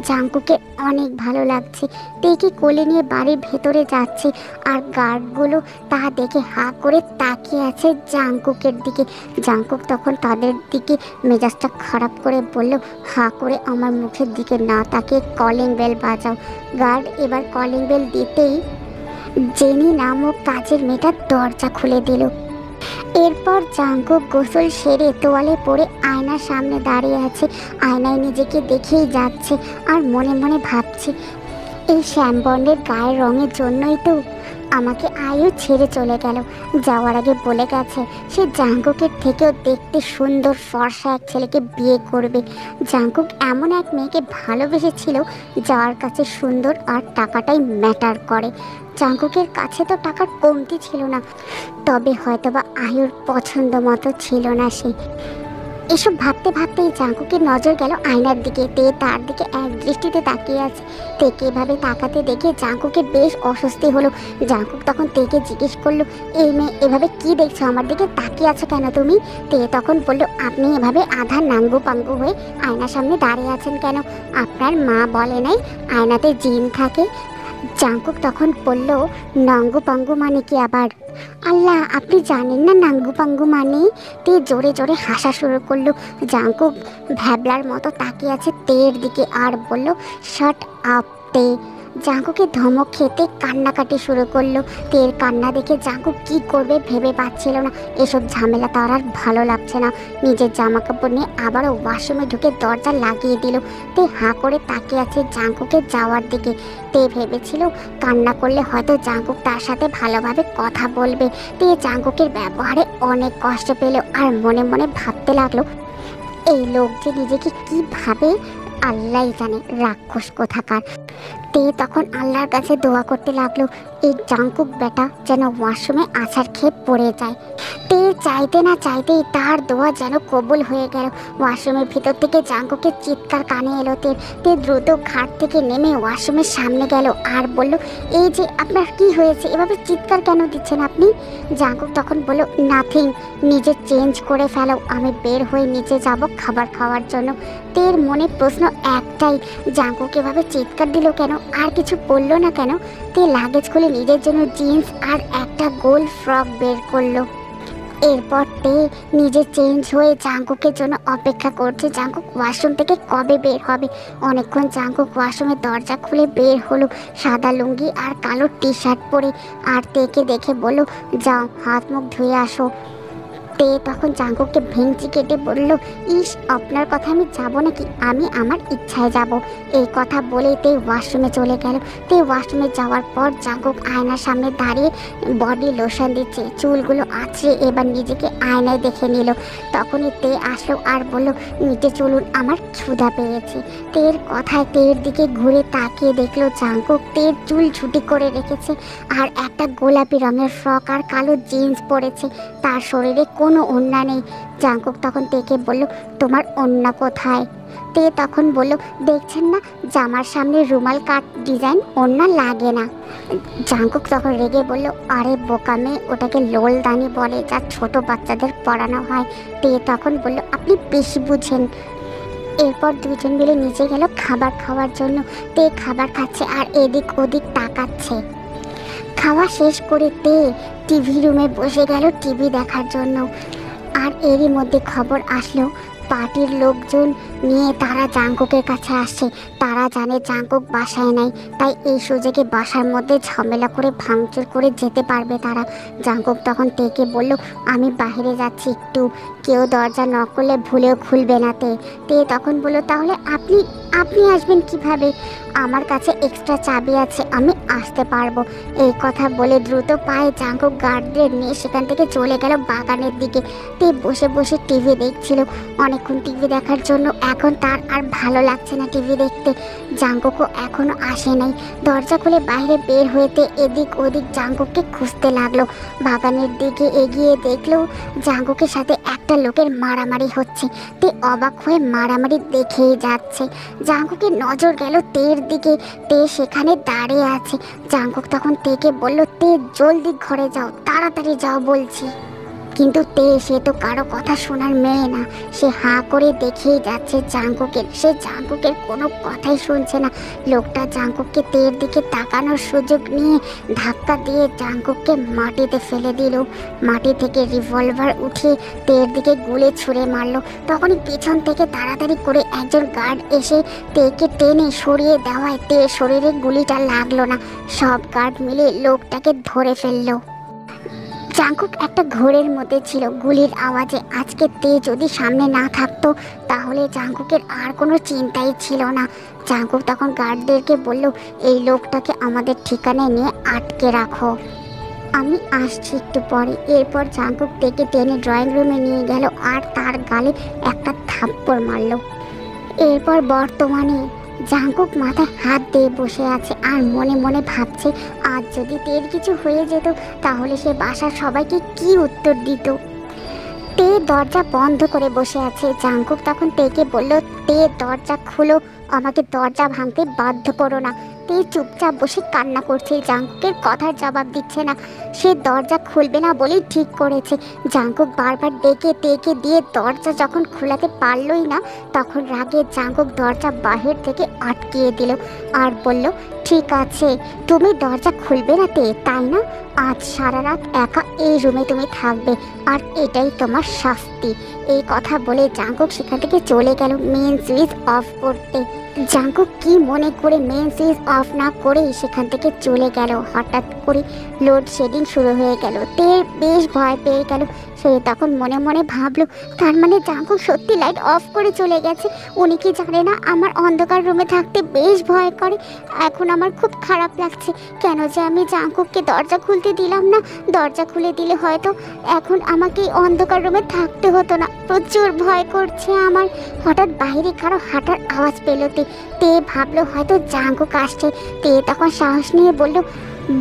জাঙ্কুকের অনেক ভালো লাগছে। তেকে কোলে নিয়ে বাড়ির ভেতরে যাচ্ছে, আর গার্ডগুলো তা দেখে হা করে তাকিয়ে আছে জাঙ্কুকের দিকে। জাঙ্কুক তখন তাদের দিকে মেজাজটা খারাপ করে বলল, হা করে আমার মুখের দিকে না তাকিয়ে কলিং বেল বাজাও। গার্ড এবার কলিং বেল দিতেই জেনি নামক কাজের মেয়েটা দরজা খুলে দিল। এরপর জাঙ্কুক গোসল সেরে তোয়ালে পরে আয়নার সামনে দাঁড়িয়ে আছে। আয়নায় নিজেকে দেখেই যাচ্ছে আর মনে মনে ভাবছে, এই শ্যামবর্ণের গায়ের রঙের জন্যই তো আমাকে আয়ু ছেড়ে চলে গেল। যাওয়ার আগে বলে গেছে সে জাঙ্কুকের থেকেও দেখতে সুন্দর ফর্সা এক ছেলেকে বিয়ে করবে। জাঙ্কুক এমন এক মেয়েকে ভালোবেসেছিল যার কাছে সুন্দর আর টাকাটাই ম্যাটার করে। জাঙ্কুকের কাছে তো টাকার কমতি ছিল না, তবে হয়তোবা আয়ুর পছন্দ মতো ছিল না সে। এসব ভাবতে ভাবতেই জাঙ্কুকের নজর গেল আয়নার দিকে। তে তার দিকে এক দৃষ্টিতে তাকিয়ে আছে। তেকে এভাবে তাকাতে দেখে জাঙ্কুকের বেশ অস্বস্তি হলো। জাঙ্কুক তখন তেকে জিজ্ঞেস করলো, এই মেয়ে এভাবে কি দেখছো, আমার দিকে তাকিয়ে আছো কেন তুমি? তে তখন বললো, আপনি এভাবে আধা নাঙ্গু পাঙ্গু হয়ে আয়নার সামনে দাঁড়িয়ে আছেন কেন? আপনার মা বলে নাই আয়নাতে জিন থাকে? জাঙ্কুক তখন বলল, নাঙ্গু পাঙ্গু মানে কি আবার? আল্লাহ, আপনি জানেন না নাঙ্গু পাঙ্গু মানে? তে জোরে জোরে হাসা শুরু করলো। জাঙ্কুক ভ্যাবলার মতো তাকিয়ে আছে তের দিকে আর বলল, শাট আপ তে। জাঙ্কুকে ধমক খেতে কান্নাকাটি শুরু করলো। তের কান্না দেখে জাঙ্কুক কি করবে ভেবে পাচ্ছিল না। এসব ঝামেলা তার আর ভালো লাগছে না। নিজের জামা কাপড় নিয়ে আবারও ওয়াশরুমে ঢুকে দরজা লাগিয়ে দিল। তে হাঁ করে তাকিয়ে আছে জাঙ্কুকে যাওয়ার দিকে। তে ভেবেছিল কান্না করলে হয়তো জাঙ্কুক তার সাথে ভালোভাবে কথা বলবে। তে জাঙ্কুকের ব্যবহারে অনেক কষ্ট পেল আর মনে মনে ভাবতে লাগলো, এই লোক যে নিজেকে কি ভাবে আল্লাহই জানে, রাক্ষস কোথাকার। তে তখন আল্লাহর কাছে দোয়া করতে লাগলো, এই জাঙ্কুক বেটা যেন ওয়াশরুমে আছাড় খেয়ে পড়ে যায়। তে চাইতে না চাইতেই তার দোয়া যেন কবুল হয়ে গেল। ওয়াশরুমের ভিতর থেকে জাঙ্কুকের চিৎকার কানে এলো তে। তে দ্রুত ঘাট থেকে নেমে ওয়াশরুমের সামনে গেল আর বলল, এই যে আপনার কি হয়েছে, এভাবে চিৎকার কেন দিচ্ছেন আপনি? জাঙ্কুক তখন বলল, নাথিং, নিজে চেঞ্জ করে ফেলো, আমি বের হয়ে নিচে যাব খাবার খাওয়ার জন্য। তের মনে প্রশ্ন একটাই, জাঙ্কুক এভাবে চিৎকার দিল কেন, আর কিছু বললো না কেন? তে লাগেজ খুলে নিজের জন্য জিন্স আর একটা গোল ফ্রক বের করলো। এরপর তে নিজে চেঞ্জ হয়ে জাঙ্কুকের জন্য অপেক্ষা করছে। জাঙ্কুক ওয়াশরুম থেকে কবে বের হবে। অনেকক্ষণ জাঙ্কুক ওয়াশরুমের দরজা খুলে বের হলো, সাদা লুঙ্গি আর কালো টি শার্ট পরে। আর তেকে দেখে বলল, যাও হাত মুখ ধুয়ে আসো। তে তখন জাঙ্কুককে ভেঙচি কেটে বলল, ইস, আপনার কথা আমি যাব নাকি, আমি আমার ইচ্ছায় যাব। এই কথা বলে তে ওয়াশরুমে চলে গেল। তে ওয়াশরুমে যাওয়ার পর জাঙ্কুক আয়নার সামনে দাঁড়িয়ে বডি লোশন দিচ্ছে, চুলগুলো আঁচড়ে এবার নিজেকে আয়নায় দেখে নিল। তখনই তে আসলো আর বলল, নিচে চলুন, আমার ক্ষুধা পেয়েছে। তের কথায় তের দিকে ঘুরে তাকিয়ে দেখলো জাঙ্কুক তের চুল ছুটি করে রেখেছে আর একটা গোলাপি রঙের ফ্রক আর কালো জিন্স পরেছে। তার শরীরে কোনো ওড়না নেই। জাঙ্কুক তখন তেকে বলল, তোমার ওড়না কোথায়? তে তখন বলল, দেখছেন না জামার সামনে রুমাল কাট ডিজাইন, ওড়না লাগে না। জাঙ্কুক তখন রেগে বলল, আরে বোকা মেয়ে, ওটাকে লোলদানি বলে, যা ছোট বাচ্চাদের পরানো হয়। তে তখন বলল, আপনি বেশি বুঝেন। এরপর দুজন মিলে নিচে গেল খাবার খাওয়ার জন্য। তে খাবার খাচ্ছে আর এদিক ওদিক তাকাচ্ছে। খাওয়া শেষ করে তে টিভি রুমে বসে গেল টিভি দেখার জন্য। আর এরই মধ্যে খবর আসলো পার্টির লোকজন নিয়ে তারা জাঙ্কুকের কাছে আসছে। তারা জানে জাঙ্কুক বাসায় নাই, তাই এই সুযোগে বাসার মধ্যে ঝামেলা করে ভাঙচুর করে যেতে পারবে তারা। জাঙ্কুক তখন তেকে বলল, আমি বাইরে যাচ্ছি একটু, কেউ দরজা নক করলে ভুলেও খুলবে না। তে তখন বলল, তাহলে আপনি আপনি আসবেন কিভাবে? আমার কাছে এক্সট্রা চাবি আছে, আমি আসতে পারবো। এই কথা বলে দ্রুত পায়ে জাঙ্কুক গার্ডদের নিয়ে সেখান থেকে চলে গেল বাগানের দিকে। তে বসে বসে টিভি দেখছিল। অনেকক্ষণ টিভি দেখার জন্য এখন তার আর ভালো লাগছে না টিভি দেখতে। জাঙ্কুকও এখনো আসে নাই। দরজা খুলে বাইরে বের হইতে এদিক ওদিক জাঙ্কুককে খুঁজতে লাগলো। বাগানের দিকে এগিয়ে দেখলো জাঙ্কুকের সাথে একটা লোকের মারামারি হচ্ছে। তে অবাক হয়ে মারামারি দেখেই যাচ্ছে। জাঙ্কুকের নজর গেল তের দিকে। তে সেখানে দাঁড়িয়ে আছে। জাঙ্কুক তখন তেকে বলল, তে জলদি ঘরে যাও, তাড়াতাড়ি যাও বলছি। কিন্তু সে তো কারো কথা শোনার মেয়ে না। সে হাঁ করে দেখেই যাচ্ছে জাঙ্কুকের। সে জাঙ্কুকের কোনো কথাই শুনছে না। লোকটা জাঙ্কুককে তের দিকে তাকানোর সুযোগ নিয়ে ধাক্কা দিয়ে জাঙ্কুককে মাটিতে ফেলে দিল। মাটি থেকে রিভলভার উঠিয়ে তের দিকে গুলি ছুঁড়ে মারলো। তখনই পিছন থেকে তাড়াতাড়ি করে একজন গার্ড এসে তেকে টেনে সরিয়ে দেওয়ায় তের শরীরে গুলিটা লাগলো না। সব গার্ড মিলে লোকটাকে ধরে ফেললো। জাঙ্কুক একটা ঘোরের মধ্যে ছিল গুলির আওয়াজে। আজকে তে যদি সামনে না থাকতো তাহলে জাঙ্কুকের আর কোনো চিন্তাই ছিল না। জাঙ্কুক তখন গার্ডদেরকে বলল, এই লোকটাকে আমাদের ঠিকানায় নিয়ে আটকে রাখো, আমি আসছি একটু পরে। এরপর জাঙ্কুক তেকে টেনে ড্রয়িং রুমে নিয়ে গেল আর তার গালে একটা থাপ্পড় মারল। এরপর বর্তমানে জাঙ্কুক মাথায় হাত দিয়ে বসে আছে আর মনে মনে ভাবছে, আজ যদি তের কিছু হয়ে যেত তাহলে সে বাসার সবাইকে কি উত্তর দিত। তে দরজা বন্ধ করে বসে আছে। জাঙ্কুক তখন তেকে বলল, তে দরজা খুলো, আমাকে দরজা ভাঙতে বাধ্য করো না। তে চুপচাপ বসে কান্না করছে, জাঙ্কুকের কথার জবাব দিচ্ছে না। সে দরজা খুলবে না বলেই ঠিক করেছে। জাঙ্কুক বারবার ডেকে তেকে দিয়ে দরজা যখন খোলাতে পারলই না, তখন রাগে জাঙ্কুক দরজা বাহির থেকে আটকিয়ে দিল আর বলল, ঠিক আছে, তুমি দরজা খুলবে না তে, তাই না? আজ সারা রাত একা এই রুমে তুমি থাকবে আর এটাই তোমার শাস্তি। এই কথা বলে জাঙ্কুক সেখান থেকে চলে গেল মেন সুইচ অফ করতে। জাঙ্কুক কি মনে করে মেন সুইচ অফ না করে সেখান থেকে চলে গেল। হঠাৎ করে লোডশেডিং শুরু হয়ে গেল। তে বেশ ভয় পেয়ে গেল। সে তখন মনে মনে ভাবলো, তার মানে জাঙ্কুক সত্যি লাইট অফ করে চলে গেছে। উনি কি জানে না আমার অন্ধকার রুমে থাকতে বেশ ভয় করে? এখন আমার খুব খারাপ লাগছে। কেন যে আমি জাঙ্কুককে দরজা খুলতে দিলাম না। দরজা খুলে দিলে হয়তো এখন আমাকে এই অন্ধকার রুমে থাকতে হতো না। প্রচুর ভয় করছে আমার। হঠাৎ বাইরে কারো হাঁটার আওয়াজ পেল। তে ভাবলো হয়তো জাঙ্কুক আসছে। তে তখন সাহস নিয়ে বলল,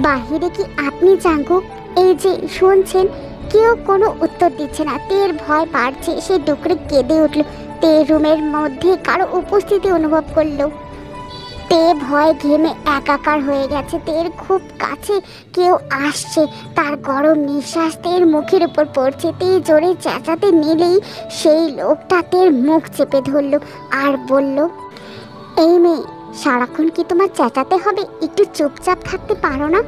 বাহিরে কি আপনি জাঙ্কুক? এই যে শুনছেন? কেউ কোনো উত্তর দিচ্ছে না। তের ভয় বাড়ছে। সে ডুকরে কেঁদে উঠল। তে রুমের মধ্যে কারো উপস্থিতি অনুভব করলো। তে ভয় ঘেমে একাকার হয়ে গেছে। তের খুব কাছে কেউ আসছে। তার গরম নিঃশ্বাস তের মুখের উপর পড়ছে। তে জোরে চেঁচাতে নিলেই সেই লোকটা তের মুখ চেপে ধরল আর বলল, এই মেয়ে, সারাক্ষণ কি তোমার চেঁচাতে হবে? একটু চুপচাপ থাকতে পারো না?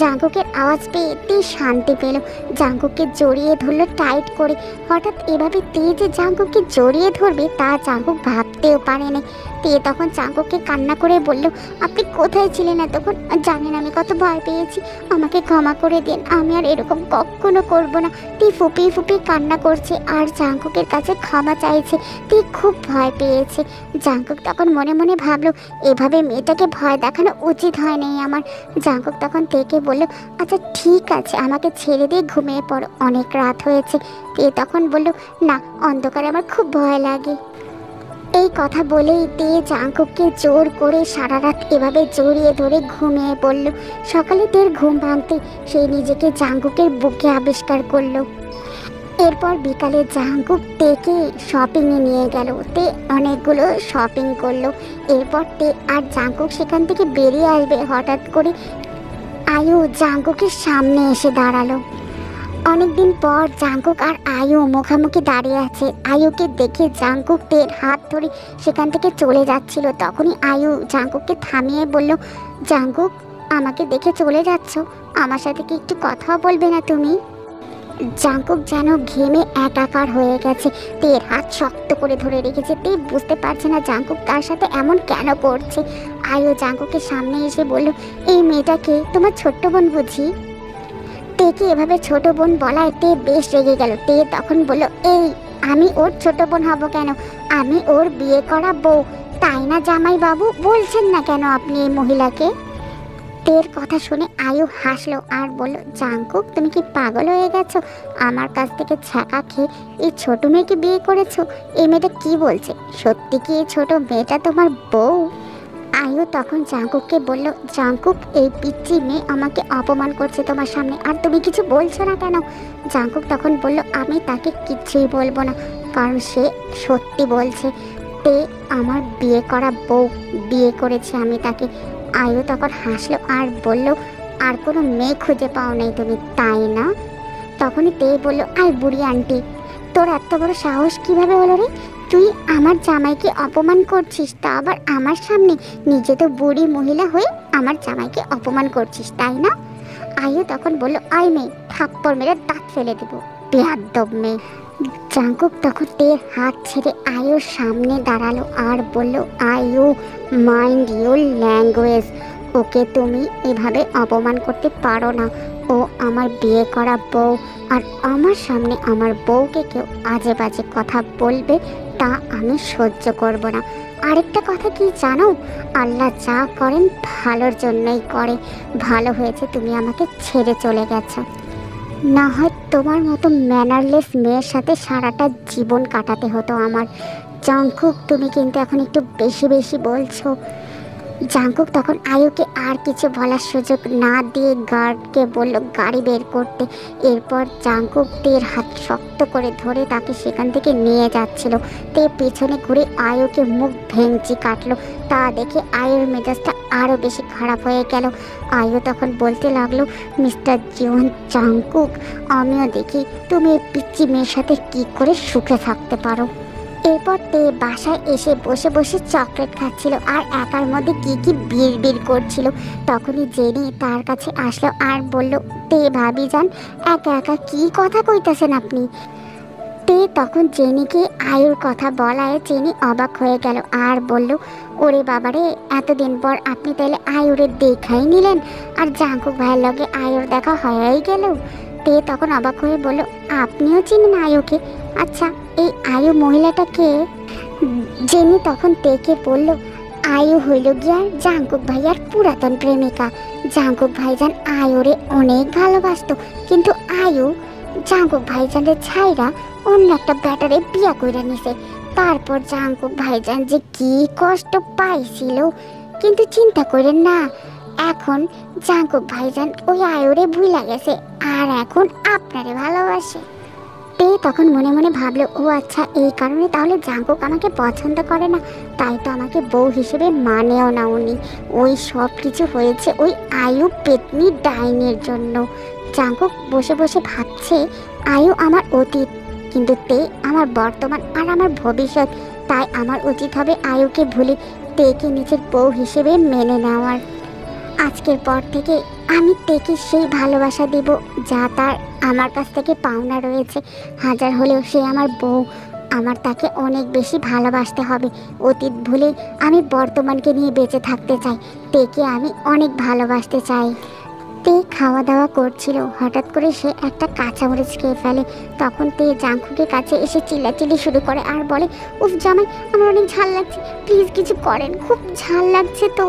জাঙ্কুকের আওয়াজ পেয়ে তে শান্তি পেল। জাঙ্কুককে জড়িয়ে ধরলো টাইট করে। হঠাৎ এভাবে তে যে জাঙ্কুককে জড়িয়ে ধরবে তা জাঙ্কুক ভাবতেও পারেনি। তে তখন জাঙ্কুককে কান্না করে বলল, আপনি কোথায় ছিলেন এতক্ষণ? জানেন আমি কত ভয় পেয়েছি। আমাকে ক্ষমা করে দিন, আমি আর এরকম কখনো করব না। তে ফুপিয়ে ফুপিয়ে কান্না করছে আর জাঙ্কুকের কাছে ক্ষমা চাইছে। তে খুব ভয় পেয়েছে। জাঙ্কুক তখন মনে মনে ভাবলো, এভাবে মেয়েটাকে ভয় দেখানো উচিত হয়নি আমার। জাঙ্কুক তখন তেকে বলল, আচ্ছা ঠিক আছে, আমাকে ছেড়ে দিয়ে ঘুমিয়ে পড়ো, অনেক রাত হয়েছে। তে তখন বলল, না, অন্ধকারে আমার খুব ভয় লাগে। এই কথা বলেই তে জাঙ্কুককে জোর করে সারা রাত এভাবে জড়িয়ে ধরে ঘুমিয়ে পড়ল। সকালে তের ঘুম ভাঙতে সে নিজেকে জাঙ্কুকের বুকে আবিষ্কার করলো। এরপর বিকালে জাঙ্কুক তেকে শপিংয়ে নিয়ে গেল। তে অনেকগুলো শপিং করলো। এরপর তে আর জাঙ্কুক সেখান থেকে বেরিয়ে আসবে, হঠাৎ করে আয়ু জাঙ্কুকের সামনে এসে দাঁড়ালো। অনেকদিন পর জাঙ্কুক আর আয়ু মুখোমুখি দাঁড়িয়ে আছে। আয়ুকে দেখে জাঙ্কুক তের হাত ধরে সেখান থেকে চলে যাচ্ছিল। তখনই আয়ু জাঙ্কুককে থামিয়ে বলল, জাঙ্কুক, আমাকে দেখে চলে যাচ্ছ, আমার সাথে কি একটু কথা বলবে না তুমি? জাঙ্কুক যেন ঘেমে একাকার হয়ে গেছে। তের হাত শক্ত করে ধরে রেখেছে। তে বুঝতে পারছে না জাঙ্কুক তার সাথে এমন কেন করছে। আয়ু জাঙ্কুকের সামনে এসে বলল, এই মেয়েটাকে তোমার ছোট্ট বোন বুঝি? তেকে এভাবে ছোট বোন বলায় তে বেশ রেগে গেল। তে তখন বলল, এই, আমি ওর ছোট বোন হব কেন? আমি ওর বিয়ে করা বউ, তাই না জামাই বাবু? বলছেন না কেন আপনি এই মহিলাকে? তের কথা শুনে আয়ু হাসলো আর বলল, জাঙ্কুক, তুমি কি পাগল হয়ে গেছো? আমার কাছ থেকে ছ্যাঁকা খেয়ে এই ছোট মেয়েকে বিয়ে করেছো? এই মেয়েটা কি বলছে? সত্যি কি এই ছোট মেয়েটা তোমার বউ? আয়ু তখন জাঙ্কুককে বলল, জাঙ্কুক, এই পিচ্চি মেয়ে আমাকে অপমান করছে তোমার সামনে, আর তুমি কিছু বলছো না কেন? জাঙ্কুক তখন বলল, আমি তাকে কিচ্ছুই বলবো না, কারণ সে সত্যি বলছে। তে আমার বিয়ে করা বউ, বিয়ে করেছে আমি তাকে। আয়ু তখন হাসলো আর বলল, আর কোনো মেয়ে খুঁজে পাও নাই তুমি, তাই না? তখনই তে বলল, আয় বুড়ি আন্টি, তোর এত বড় সাহস কিভাবে হলো রে? তুই আমার জামাইকে অপমান করছিস, তা আবার আমার সামনে। নিজে তো বুড়ি মহিলা হয়ে আমার জামাইকে অপমান করছিস, তাই না? আয়ু তখন বলল, আয় মেয়ে, থাপ্পড় মেরে দাঁত ফেলে দেবো, বেয়াদ্দব মেয়ে। জাঙ্কুক তখন তের হাত ছেড়ে আয়ুর সামনে দাঁড়ালো আর বলল, আয়ু, মাইন্ড ইউর ল্যাঙ্গুয়েজ। ওকে তুমি এভাবে অপমান করতে পারো না। ও আমার বিয়ে করা বউ, আর আমার সামনে আমার বউকে কেউ আজে বাজে কথা বলবে, তা আমি সহ্য করব না। আরেকটা কথা কি জানো, আল্লাহ যা করেন ভালোর জন্যই করে। ভালো হয়েছে তুমি আমাকে ছেড়ে চলে গেছো, না হয় তোমার মতো ম্যানারলেস মেয়ের সাথে সারাটা জীবন কাটাতে হতো আমার। জাঙ্কুক, তুমি কিন্তু এখন একটু বেশি বেশি বলছো। জাঙ্কুক তখন আয়ুকে আর কিছু বলার সুযোগ না দিয়ে গার্ডকে বলল গাড়ি বের করতে। এরপর জাঙ্কুক তের হাত শক্ত করে ধরে তাকে সেখান থেকে নিয়ে যাচ্ছিল। তে পেছনে ঘুরে আয়ুকে মুখ ভেঙচি কাটলো। তা দেখে আয়ুর মেজাজটা আরও বেশি খারাপ হয়ে গেল। আয়ু তখন বলতে লাগলো, মিস্টার জিওন জাঙ্কুক, আমিও দেখি তুমি এই পিচ্চি মেয়ের সাথে কী করে সুখে থাকতে পারো। এরপর তে বাসায় এসে বসে বসে চকলেট খাচ্ছিল আর একার মধ্যে কি কি বিড় করছিল। তখনই জেনি তার কাছে আসলো আর বলল, তে ভাবি যান, একা একা কি কথা কইতেছেন আপনি? তে তখন জেনিকে আয়ুর কথা বলায় জেনি অবাক হয়ে গেল আর বলল, ওরে বাবারে, এতদিন পর আপনি তাহলে আয়ুরে দেখাই নিলেন, আর জাঙ্কুক ভাইয়ের লগে আয়ুর দেখা হয়েই গেল। তে তখন অবাক হয়ে বলল, আপনিও চিনেন আয়ুকে? আচ্ছা, এই আয়ু মহিলাটা কে? জেনি তখন তেকে বলল, আয়ু হইল গিয়া জাঙ্কুক ভাইয়ার পুরাতন প্রেমিকা। জাঙ্কুক ভাইজান আয়ুরে অনেক ভালোবাসতো, কিন্তু আয়ু জাঙ্কুক ভাইজানের ছাইরা অন্য একটা ব্যাটারে বিয়া কইরা নিছে। তারপর জাঙ্কুক ভাইজান যে কি কষ্ট পাইছিল, কিন্তু চিন্তা করেন না, এখন জাঙ্কুক ভাইজান ওই আয়ুরে ভুইলা গেছে আর এখন আপনারে ভালোবাসে। তে তখন মনে মনে ভাবলো, ও আচ্ছা, এই কারণে তাহলে জাঙ্কুক আমাকে পছন্দ করে না, তাই তো আমাকে বউ হিসেবে মানেও না উনি। ওই সব কিছু হয়েছে ওই আয়ু পেতনি ডাইনের জন্য। জাঙ্কুক বসে বসে ভাবছে, আয়ু আমার অতীত, কিন্তু তে আমার বর্তমান আর আমার ভবিষ্যৎ। তাই আমার উচিত হবে আয়ুকে ভুলে তেকে নিজের বউ হিসেবে মেনে নেওয়ার। আজকের পর থেকে আমি তেকে সেই ভালোবাসা দেব যা তার আমার কাছ থেকে পাওনা রয়েছে। হাজার হলেও সে আমার বউ, আমার তাকে অনেক বেশি ভালোবাসতে হবে। অতীত ভুলে আমি বর্তমানকে নিয়ে বেঁচে থাকতে চাই। তেকে আমি অনেক ভালোবাসতে চাই। তে খাওয়া দাওয়া করছিল, হঠাৎ করে সে একটা কাঁচামরিচ খেয়ে ফেলে। তখন তে জাঙ্কুকের কাছে এসে চিল্লাচিল্লি শুরু করে আর বলে, উফ জামাই, আমার অনেক ঝাল লাগছে, প্লিজ কিছু করেন, খুব ঝাল লাগছে তো।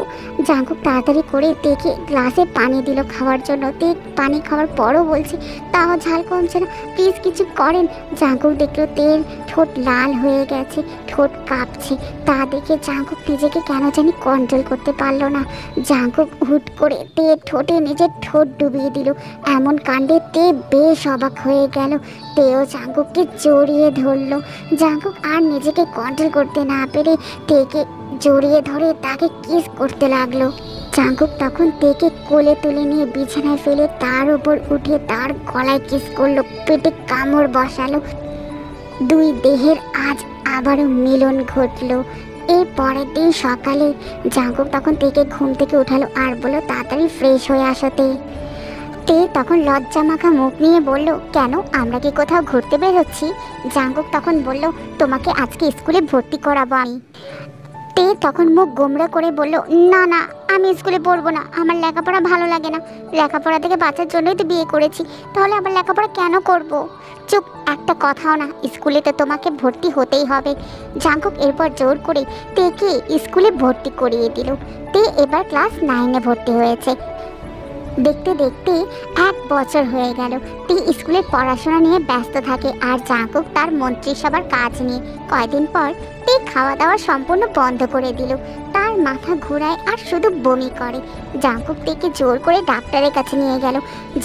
জাঙ্কুক তাড়াতাড়ি করে তেকে গ্লাসে পানি দিল খাওয়ার জন্য। তে পানি খাওয়ার পরও বলছে, তাও ঝাল কমছে না, প্লিজ কিছু করেন। জাঙ্কুক দেখলো তের ঠোঁট লাল হয়ে গেছে, ঠোঁট কাঁপছে। তা দেখে জাঙ্কুক নিজেকে কেন জানি কন্ট্রোল করতে পারলো না। জাঙ্কুক হুট করে তের ঠোঁটে নিজের ঠোঁট ডুবিয়ে দিল। এমন কাণ্ডে তে বেশ অবাক হয়ে গেল। তেও জাঙ্কুককে জড়িয়ে ধরলো। জাঙ্কুক আর নিজেকে কন্ট্রোল করতে না পেরে তেকে জড়িয়ে ধরে তাকে কিস করতে লাগলো। জাঙ্কুক তখন তেকে কোলে তুলে নিয়ে বিছানায় ফেলে তার উপর উঠে তার গলায় কিস করলো, পেটে কামড় বসালো। দুই দেহের আজ আবারও মিলন ঘটলো। এর পরের দিন সকালে জাঙ্কুক তখন তেকে ঘুম থেকে উঠালো আর বলল, তাড়াতাড়ি ফ্রেশ হয়ে আসতে। তে তখন লজ্জা মাখা মুখ নিয়ে বলল, কেন, আমরা কি কোথাও ঘুরতে বের হচ্ছি? জাঙ্কুক তখন বলল, তোমাকে আজকে স্কুলে ভর্তি করাবো আমি। তে তখন মুখ গোমড়া করে বলল, না না, আমি স্কুলে পড়বো না, আমার লেখাপড়া ভালো লাগে না। লেখাপড়া থেকে বাঁচার জন্যই তো বিয়ে করেছি, তাহলে আবার লেখাপড়া কেন করব? চুপ, একটা কথাও না, স্কুলে তো তোমাকে ভর্তি হতেই হবে। জাঙ্কুক এরপর জোর করে তেকে স্কুলে ভর্তি করিয়ে দিল। তে এবার ক্লাস 9-এ ভর্তি হয়েছে। দেখতে দেখতে 1 বছর হয়ে গেল। তে স্কুলের পড়াশোনা নিয়ে ব্যস্ত থাকে আর জাঙ্কুক তার মন্ত্রিসভার কাজ নিয়ে। কয়দিন পর তে খাওয়া দাওয়া সম্পূর্ণ বন্ধ করে দিল। তার তার মাথা ঘোরায় আর শুধু বমি করে। জাঙ্কুক তেকে জোর করে ডাক্তারের কাছে নিয়ে গেল।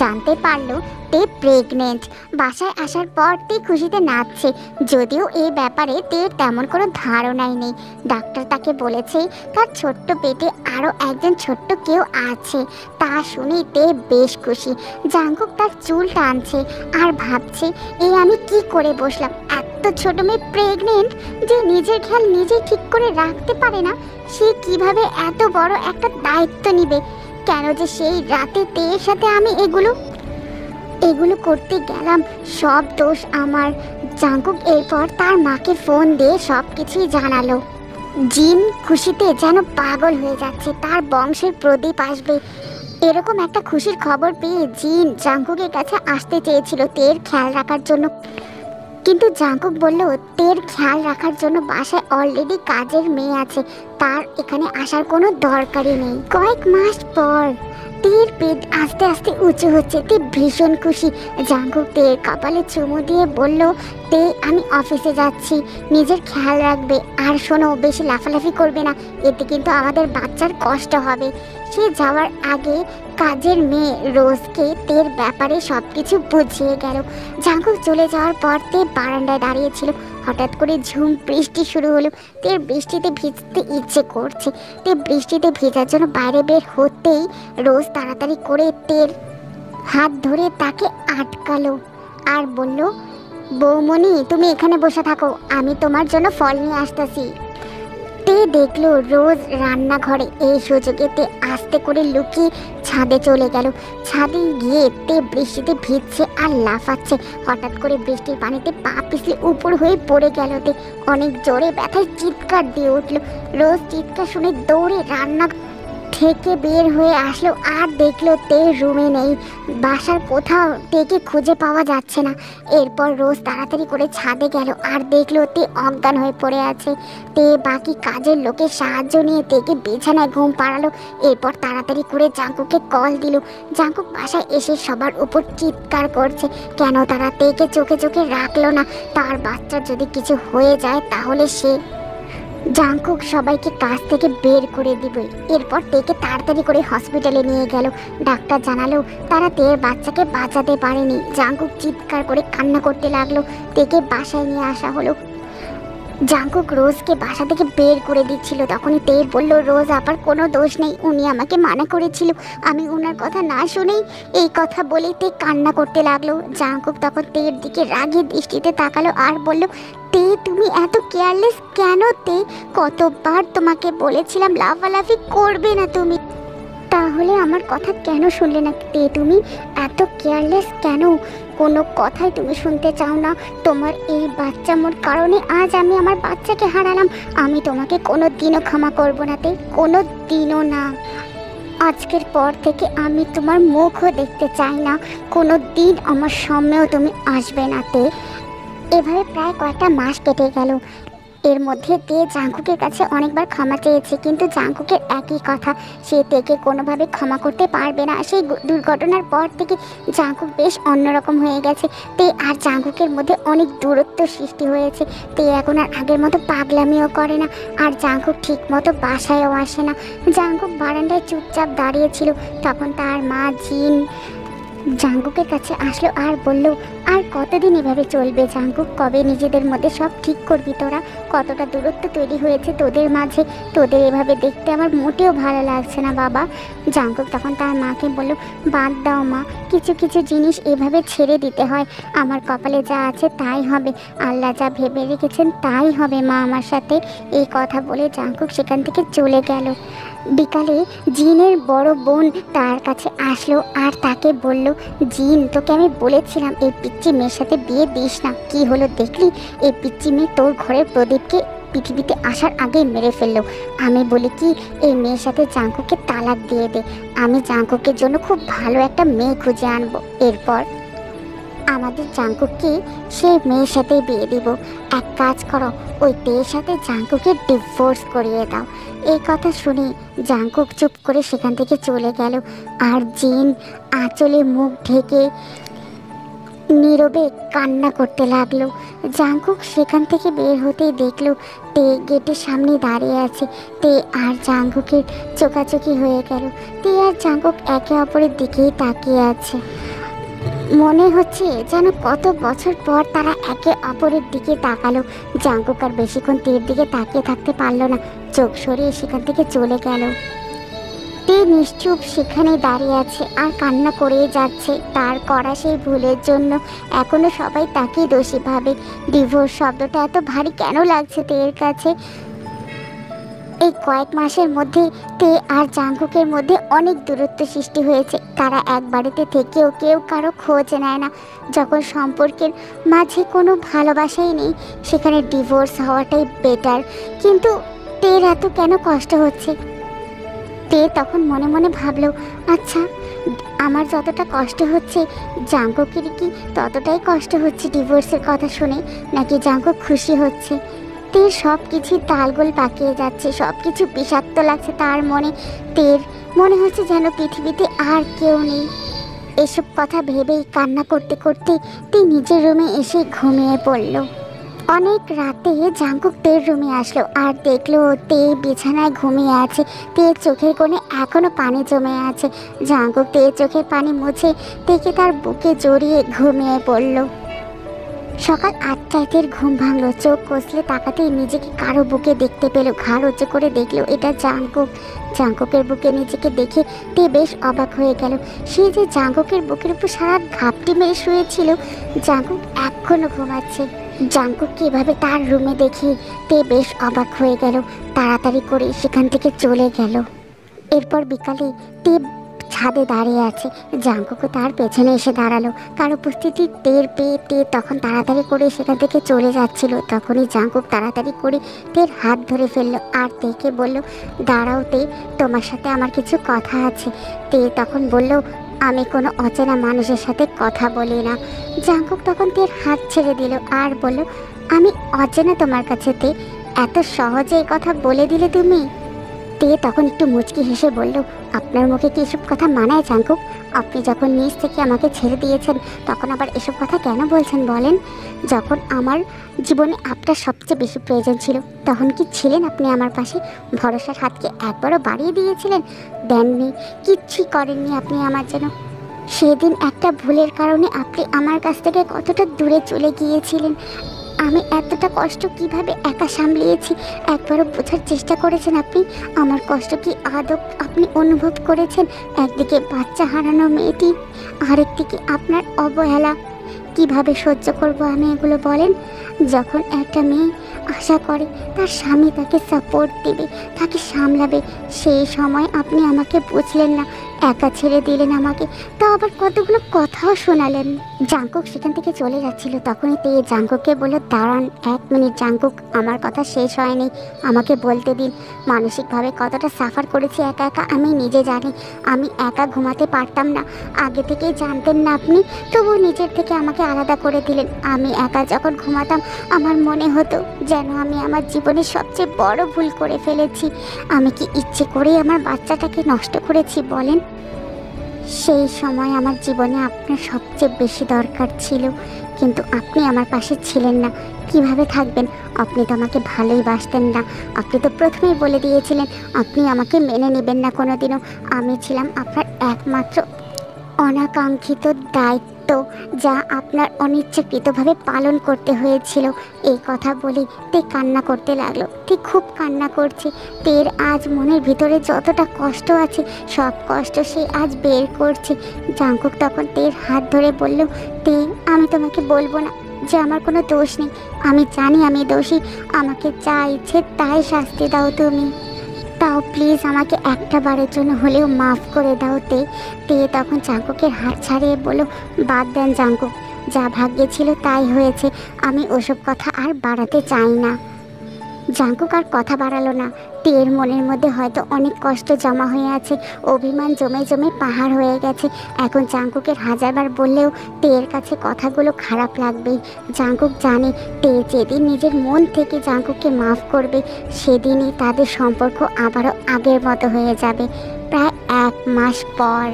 জানতে পারলো তে প্রেগনেন্ট। বাসায় আসার পর তে খুশিতে নাচছে, যদিও এই ব্যাপারে তের তেমন কোনো ধারণাই নেই। ডাক্তার তাকে বলেছে তার ছোট্ট পেটে আরও একজন ছোট্ট কেউ আছে। তা শুনে তে বেশ খুশি। জাঙ্কুক তার চুল টানছে আর ভাবছে, এই আমি কি করে বসলাম, এত ছোট মেয়ে প্রেগনেন্ট যে নিজের খেয়াল নিজে ঠিক করে রাখতে পারে না, সে কিভাবে এত বড় একটা দায়িত্ব নিবে। কেন যে সেই রাতে তের সাথে আমি এগুলো করতে গেলাম, সব দোষ আমার। জাঙ্কুক এরপর তার মাকে ফোন দিয়ে সব কিছুই জানালো। জিন খুশিতে যেন পাগল হয়ে যাচ্ছে, তার বংশের প্রদীপ আসবে এরকম একটা খুশির খবর পেয়ে জিন জাঙ্কুকের কাছে আসতে চেয়েছিল তের খেয়াল রাখার জন্য, কিন্তু জাঙ্কুক বলল তের খেয়াল রাখার জন্য বাসায় অলরেডি কাজের মেয়ে আছে, তার এখানে আসার কোনো দরকারই নেই। কয়েক মাস পর তের পেট আস্তে আস্তে উঁচু হচ্ছে। তে ভীষণ খুশি। জাঙ্কুক তের কপালে চুমু দিয়ে বলল, তে আমি অফিসে যাচ্ছি, নিজের খেয়াল রাখবে, আর শোনো বেশি লাফালাফি করবে না, এতে কিন্তু আমাদের বাচ্চার কষ্ট হবে। সে যাওয়ার আগে কাজের মেয়ে রোজকে তের ব্যাপারে সব কিছু বুঝিয়ে গেল। জাঙ্কুক চলে যাওয়ার পর তে বারান্দায় দাঁড়িয়েছিল। হঠাৎ করে ঝুম বৃষ্টি শুরু হলো। তের বৃষ্টিতে ভিজতে ইচ্ছে করছে। তে বৃষ্টিতে ভেজার জন্য বাইরে বের হতেই রোজ তাড়াতাড়ি করে তের হাত ধরে তাকে আটকালো আর বলল, বৌমণি তুমি এখানে বসে থাকো, আমি তোমার জন্য ফল নিয়ে আসতেছি। তে দেখলো রোজ রান্নাঘরে। এই সুযোগে তে আস্তে করে লুকিয়ে ছাদে চলে গেল। ছাদে গিয়ে তে বৃষ্টিতে ভিজছে আর লাফাচ্ছে। হঠাৎ করে বৃষ্টির পানিতে পা পিছলে উপর হয়ে পড়ে গেল। তে অনেক জোরে ব্যথায় চিৎকার দিয়ে উঠলো। রোজ চিৎকার শুনে দৌড়ে রান্না থেকে বের হয়ে আসলো আর দেখলো তে রুমে নেই। বাসার কোথাও তেকে খুঁজে পাওয়া যাচ্ছে না। এরপর রোজ তাড়াতাড়ি করে ছাদে গেল আর দেখলো তে অজ্ঞান হয়ে পড়ে আছে। তে বাকি কাজের লোকের সাহায্য নিয়ে তেকে বিছানায় ঘুম পাড়ালো। এরপর তাড়াতাড়ি করে জাঙ্কুকে কল দিল। জাঙ্কুক বাসায় এসে সবার উপর চিৎকার করছে, কেন তারা তেকে চোখে চোখে রাখলো না। তার বাচ্চার যদি কিছু হয়ে যায় তাহলে সে জাঙ্কুক সবাইকে কাজ থেকে বের করে দিবে। এরপর তেকে তাড়াতাড়ি করে হসপিটালে নিয়ে গেল। ডাক্তার জানালো তারা তের বাচ্চাকে বাঁচাতে পারেনি। জাঙ্কুক চিৎকার করে কান্না করতে লাগলো। তেকে বাসায় নিয়ে আসা হলো। জাঙ্কুক রোজকে বাসা থেকে বের করে দিচ্ছিল, তখনই তে বলল, রোজ আপার কোনো দোষ নেই, উনি আমাকে মানা করেছিল, আমি ওনার কথা না শুনেই এই কথা বলেই তে কান্না করতে লাগলো। জাঙ্কুক তখন তের দিকে রাগী দৃষ্টিতে তাকালো আর বলল, তে তুমি এত কেয়ারলেস কেন? তে কতবার তোমাকে বলেছিলাম লাফালাফি করবে না তুমি, তাহলে আমার কথা কেন শুনলে না? তে তুমি এত কেয়ারলেস কেন? কোনো কথাই তুমি শুনতে চাও না। তোমার এই বাচ্চা মোর কারণে আজ আমি আমার বাচ্চাকে হারালাম। আমি তোমাকে কোনো দিনও ক্ষমা করবো না তে, কোনো দিনও না। আজকের পর থেকে আমি তোমার মুখও দেখতে চাই না, কোনো দিন আমার সামনেও তুমি আসবে না তে। এভাবে প্রায় কয়েকটা মাস কেটে গেল। এর মধ্যে তে জাঙ্কুকের কাছে অনেকবার ক্ষমা চেয়েছে, কিন্তু জাঙ্কুকের একই কথা, সে তেকে কোনোভাবে ক্ষমা করতে পারবে না। সেই দুর্ঘটনার পর থেকে জাঙ্কুক বেশ অন্যরকম হয়ে গেছে। তে আর জাঙ্কুকের মধ্যে অনেক দূরত্ব সৃষ্টি হয়েছে। তে এখন আর আগের মতো পাগলামিও করে না, আর জাঙ্কুক ঠিক মতো বাসায়ও আসে না। জাঙ্কুক বারান্দায় চুপচাপ দাঁড়িয়েছিল। তখন তার মা জিন জাঙ্কুকের কাছে আসলো আর বলল, আর কতদিন এভাবে চলবে জাঙ্কুক? কবে নিজেদের মধ্যে সব ঠিক করবি তোরা? কতটা দূরত্ব তৈরি হয়েছে তোদের মাঝে, তোদের এভাবে দেখতে আমার মোটেও ভালো লাগছে না বাবা। জাঙ্কুক তখন তার মাকে বলল, বাদ দাও মা, কিছু কিছু জিনিস এভাবে ছেড়ে দিতে হয়। আমার কপালে যা আছে তাই হবে, আল্লাহ যা ভেবে রেখেছেন তাই হবে মা আমার সাথে। এই কথা বলে জাঙ্কুক সেখান থেকে চলে গেল। বিকালে জিনের বড় বোন তার কাছে আসলো আর তাকে বলল, জিন তোকে আমি বলেছিলাম এই পিচ্চি মেয়ের সাথে বিয়ে দিস না, কি হলো দেখলি? এই পিচ্চি মেয়ে তোর ঘরের প্রদীপকে পৃথিবীতে আসার আগেই মেরে ফেললো। আমি বলি কি, এই মেয়ের সাথে জাঙ্কুকে তালাক দিয়ে দে, আমি জাঙ্কুকের জন্য খুব ভালো একটা মেয়ে খুঁজে আনবো, এরপর আমাদের জাঙ্কুককে সেই মেয়ের সাথে বিয়ে দিব। এক কাজ করো, ওই মেয়ের সাথে জাঙ্কুকে ডিভোর্স করিয়ে দাও। এই কথা শুনে জাঙ্কুক চুপ করে সেখান থেকে চলে গেল। আর জিন আঁচলে মুখ ঢেকে নীরবে কান্না করতে লাগলো। জাঙ্কুক সেখান থেকে বের হতেই দেখলো তে গেটের সামনে দাঁড়িয়ে আছে। তে আর জাঙ্কুকের চোখাচোখি হয়ে গেল। তে আর জাঙ্কুক একে অপরের দিকেই তাকিয়ে আছে। মনে হচ্ছে যেন কত বছর পর তারা একে অপরের দিকে তাকালো। জাঙ্কুক আর বেশিক্ষণ তের দিকে তাকিয়ে থাকতে পারলো না, চোখ সরিয়ে সেখান থেকে চলে গেল। তে নিশ্চুপ সেখানে দাঁড়িয়ে আছে আর কান্না করেই যাচ্ছে। তার করা সেই ভুলের জন্য এখনো সবাই তাকেই দোষী ভাবে। ডিভোর্স শব্দটা এত ভারী কেন লাগছে তের কাছে? এই কয়েক মাসের মধ্যে তে আর জাঙ্কুকের মধ্যে অনেক দূরত্ব সৃষ্টি হয়েছে। তারা এক বাড়িতে থেকেও কেউ কারো খোঁজ নেয় না। যখন সম্পর্কের মাঝে কোনো ভালোবাসাই নেই, সেখানে ডিভোর্স হওয়াটাই বেটার। কিন্তু তের এত কেন কষ্ট হচ্ছে? তে তখন মনে মনে ভাবলো, আচ্ছা, আমার যতটা কষ্ট হচ্ছে জাঙ্কুকের কি ততটাই কষ্ট হচ্ছে ডিভোর্সের কথা শুনে, নাকি জাঙ্কুক খুশি হচ্ছে? তের সব কিছুই তালগোল পাকিয়ে যাচ্ছে, সব কিছু বিষাক্ত লাগছে তার মনে। তের মনে হচ্ছে যেন পৃথিবীতে আর কেউ নেই। এসব কথা ভেবেই কান্না করতে করতে তে নিজের রুমে এসে ঘুমিয়ে পড়ল। অনেক রাতে জাঙ্কুক তের রুমে আসলো আর দেখলো তে বিছানায় ঘুমিয়ে আছে। তের চোখের কোণে এখনো পানি জমে আছে। জাঙ্কুক তের চোখের পানি মুছে তেকে তার বুকে জড়িয়ে ঘুমিয়ে পড়ল। সকাল 8টায় তের ঘুম ভাঙলো। চোখ কষলে তাকাতেই নিজেকে কারো বুকে দেখতে পেল। ঘাড় উঁচু করে দেখলো এটা জাঙ্কুক। জাঙ্কুকের বুকে নিজেকে দেখে তে বেশ অবাক হয়ে গেল। সে যে জাঙ্কুকের বুকের উপর সারা ঘাপটি মেরে শুয়েছিল, জাঙ্কুক এখনো ঘুমাচ্ছে। জাঙ্কুককে এভাবে তার রুমে দেখে তে বেশ অবাক হয়ে গেল। তাড়াতাড়ি করে সেখান থেকে চলে গেল। এরপর বিকালে তে ছাদে দাঁড়িয়ে আছে। জাঙ্কুকও তার পেছনে এসে দাঁড়ালো। কার উপস্থিতি টের পেয়ে তে তখন তাড়াতাড়ি করে সেখান থেকে চলে যাচ্ছিল। তখনই জাঙ্কুক তাড়াতাড়ি করে তের হাত ধরে ফেললো আর তেকে বলল, দাঁড়াও তে, তোমার সাথে আমার কিছু কথা আছে। তে তখন বলল, আমি কোনো অচেনা মানুষের সাথে কথা বলি না। জাঙ্কুক তখন তের হাত ছেড়ে দিল আর বলল, আমি অচেনা তোমার কাছে? তে, এত সহজে এই কথা বলে দিলে তুমি? তে তখন একটু মুচকি হেসে বলল, আপনার মুখে কি এসব কথা মানায় জাঙ্কুক? আপনি যখন নিজ থেকে আমাকে ছেড়ে দিয়েছেন তখন আবার এসব কথা কেন বলছেন বলেন? যখন আমার জীবনে আপনার সবচেয়ে বেশি প্রয়োজন ছিল তখন কি ছিলেন আপনি আমার পাশে? ভরসার হাতকে একবারও বাড়িয়ে দিয়েছিলেন? দেননি, কিচ্ছুই করেননি আপনি আমার জন্য। সেদিন একটা ভুলের কারণে আপনি আমার কাছ থেকে কতটা দূরে চলে গিয়েছিলেন। আমি এতটা কষ্ট কিভাবে একা সামলিয়েছি একবারও বোঝার চেষ্টা করেছেন আপনি? আমার কষ্ট কি আদৌ আপনি অনুভব করেছেন? একদিকে বাচ্চা হারানো মেয়েটি, আরেকদিকে আপনার অবহেলা। কিভাবে সহ্য করব আমি এগুলো বলেন? যখন একটা মেয়ে আশা করে তার স্বামী তাকে সাপোর্ট দেবে, তাকে সামলাবে, সেই সময় আপনি আমাকে বুঝলেন না, একা ছেড়ে দিলেন আমাকে। তা আবার কতগুলো কথাও শোনালেন। জাঙ্কুক সেখান থেকে চলে যাচ্ছিল। তখনই তে জাঙ্কুককে বলল, দাঁড়ান 1 মিনিট জাঙ্কুক, আমার কথা শেষ হয়নি, আমাকে বলতে দিন। মানসিকভাবে কতটা সাফার করেছি একা একা আমি নিজে জানি। আমি একা ঘুমাতে পারতাম না, আগে থেকেই জানতেন না আপনি, তবু নিজের থেকে আমাকে আলাদা করে দিলেন। আমি একা যখন ঘুমাতাম আমার মনে হতো যেন আমি আমার জীবনের সবচেয়ে বড় ভুল করে ফেলেছি। আমি কি ইচ্ছে করেই আমার বাচ্চাটাকে নষ্ট করেছি বলেন? সেই সময় আমার জীবনে আপনার সবচেয়ে বেশি দরকার ছিল, কিন্তু আপনি আমার পাশে ছিলেন না। কিভাবে থাকবেন? আপনি তো আমাকে ভালোই বাসতেন না। আপনি তো প্রথমেই বলে দিয়েছিলেন আপনি আমাকে মেনে নেবেন না কোনোদিনও। আমি ছিলাম আপনার একমাত্র অনাকাঙ্ক্ষিত দায়িত্ব, যা আপনার অনিচ্ছাকৃতভাবে পালন করতে হয়েছিল। এই কথা বলে তে কান্না করতে লাগলো। তে খুব কান্না করছে। তের আজ মনের ভিতরে যতটা কষ্ট আছে সব কষ্ট সে আজ বের করছে। জাঙ্কুক তখন তের হাত ধরে বলল, তে, আমি তোমাকে বলবো না যে আমার কোনো দোষ নেই। আমি জানি আমি দোষী। আমাকে যা ইচ্ছে তাই শাস্তি দাও তুমি। তাও প্লিজ আমাকে একটা বারের জন্য হলেও মাফ করে দাও তে। তে তখন জাঙ্কুকের হাত ছাড়িয়ে বলল, বাদ দেন জাঙ্কুক, যা ভাগ্যে ছিল তাই হয়েছে। আমি ওসব কথা আর বাড়াতে চাই না। জাঙ্কুক আর কথা বাড়ালো না। তের মনের মধ্যে হয়তো অনেক কষ্ট জমা হয়ে আছে, অভিমান জমে জমে পাহাড় হয়ে গেছে। এখন জাঙ্কুকের হাজারবার বললেও তের কাছে কথাগুলো খারাপ লাগবেই। জাঙ্কুক জানে তে যেদিন নিজের মন থেকে জাঙ্কুককে মাফ করবে সেদিনই তাদের সম্পর্ক আবারও আগের মতো হয়ে যাবে। প্রায় 1 মাস পর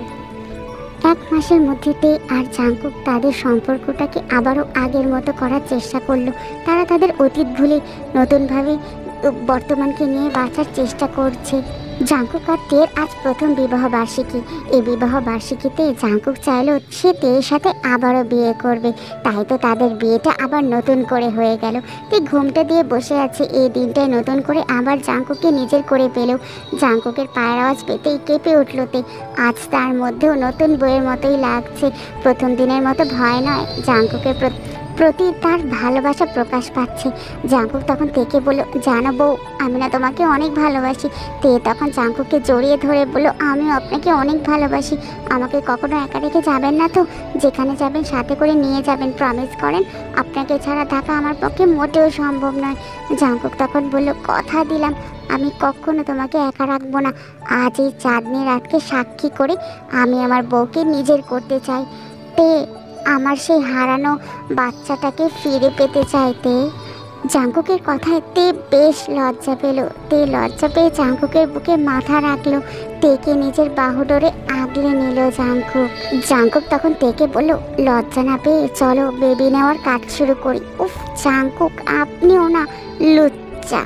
এক মাসের মধ্যে তে আর জাংকুক তাদের সম্পর্কটাকে আবারও আগের মতো করার চেষ্টা করলো। তারা তাদের অতীত ভুলে নতুনভাবে বর্তমানকে নিয়ে বাঁচার চেষ্টা করছে। জাংকুক আর তের আজ প্রথম বিবাহ বার্ষিকী। এই বিবাহ বার্ষিকীতে জাংকুক চাইলো সে তের সাথে আবারও বিয়ে করবে, তাই তো তাদের বিয়েটা আবার নতুন করে হয়ে গেল। তে ঘুমটা দিয়ে বসে আছে, এই দিনটায় নতুন করে আবার জাংকুককে নিজের করে পেলেও জাংকুকের পায়ের আওয়াজ পেতেই কেঁপে উঠল তে। আজ তার মধ্যেও নতুন বইয়ের মতোই লাগছে, প্রথম দিনের মতো ভয় নয়, জাংকুকের প্রতি তার ভালোবাসা প্রকাশ পাচ্ছে। জাংকুক তখন তেকে বলল, জানো বউ, আমি না তোমাকে অনেক ভালোবাসি। তে তখন জাংকুককে জড়িয়ে ধরে বলল, আমিও আপনাকে অনেক ভালোবাসি, আমাকে কখনো একা রেখে যাবেন না তো? যেখানে যাবেন সাথে করে নিয়ে যাবেন, প্রমিস করেন? আপনাকে ছাড়া থাকা আমার পক্ষে মোটেও সম্ভব নয়। জাংকুক তখন বলল, কথা দিলাম আমি কখনো তোমাকে একা রাখবো না। আজ এই চাঁদনি রাতকে সাক্ষী করে আমি আমার বউকে নিজের করতে চাই। তে আমার সেই হারানো বাচ্চাটাকে ফিরে পেতে চাইতে। জাংকুকের কথায় তে বেশ লজ্জা পেল। তে লজ্জা পেয়ে জাংকুকের বুকে মাথা রাখলো, তেকে নিজের বাহুডোরে আগলে নিল জাংকুক। জাংকুক তখন তেকে বলল, লজ্জা না পেয়ে চলো বেবি নেওয়ার কাজ শুরু করি। উফ জাংকুক, আপনিও না লুচ্চা।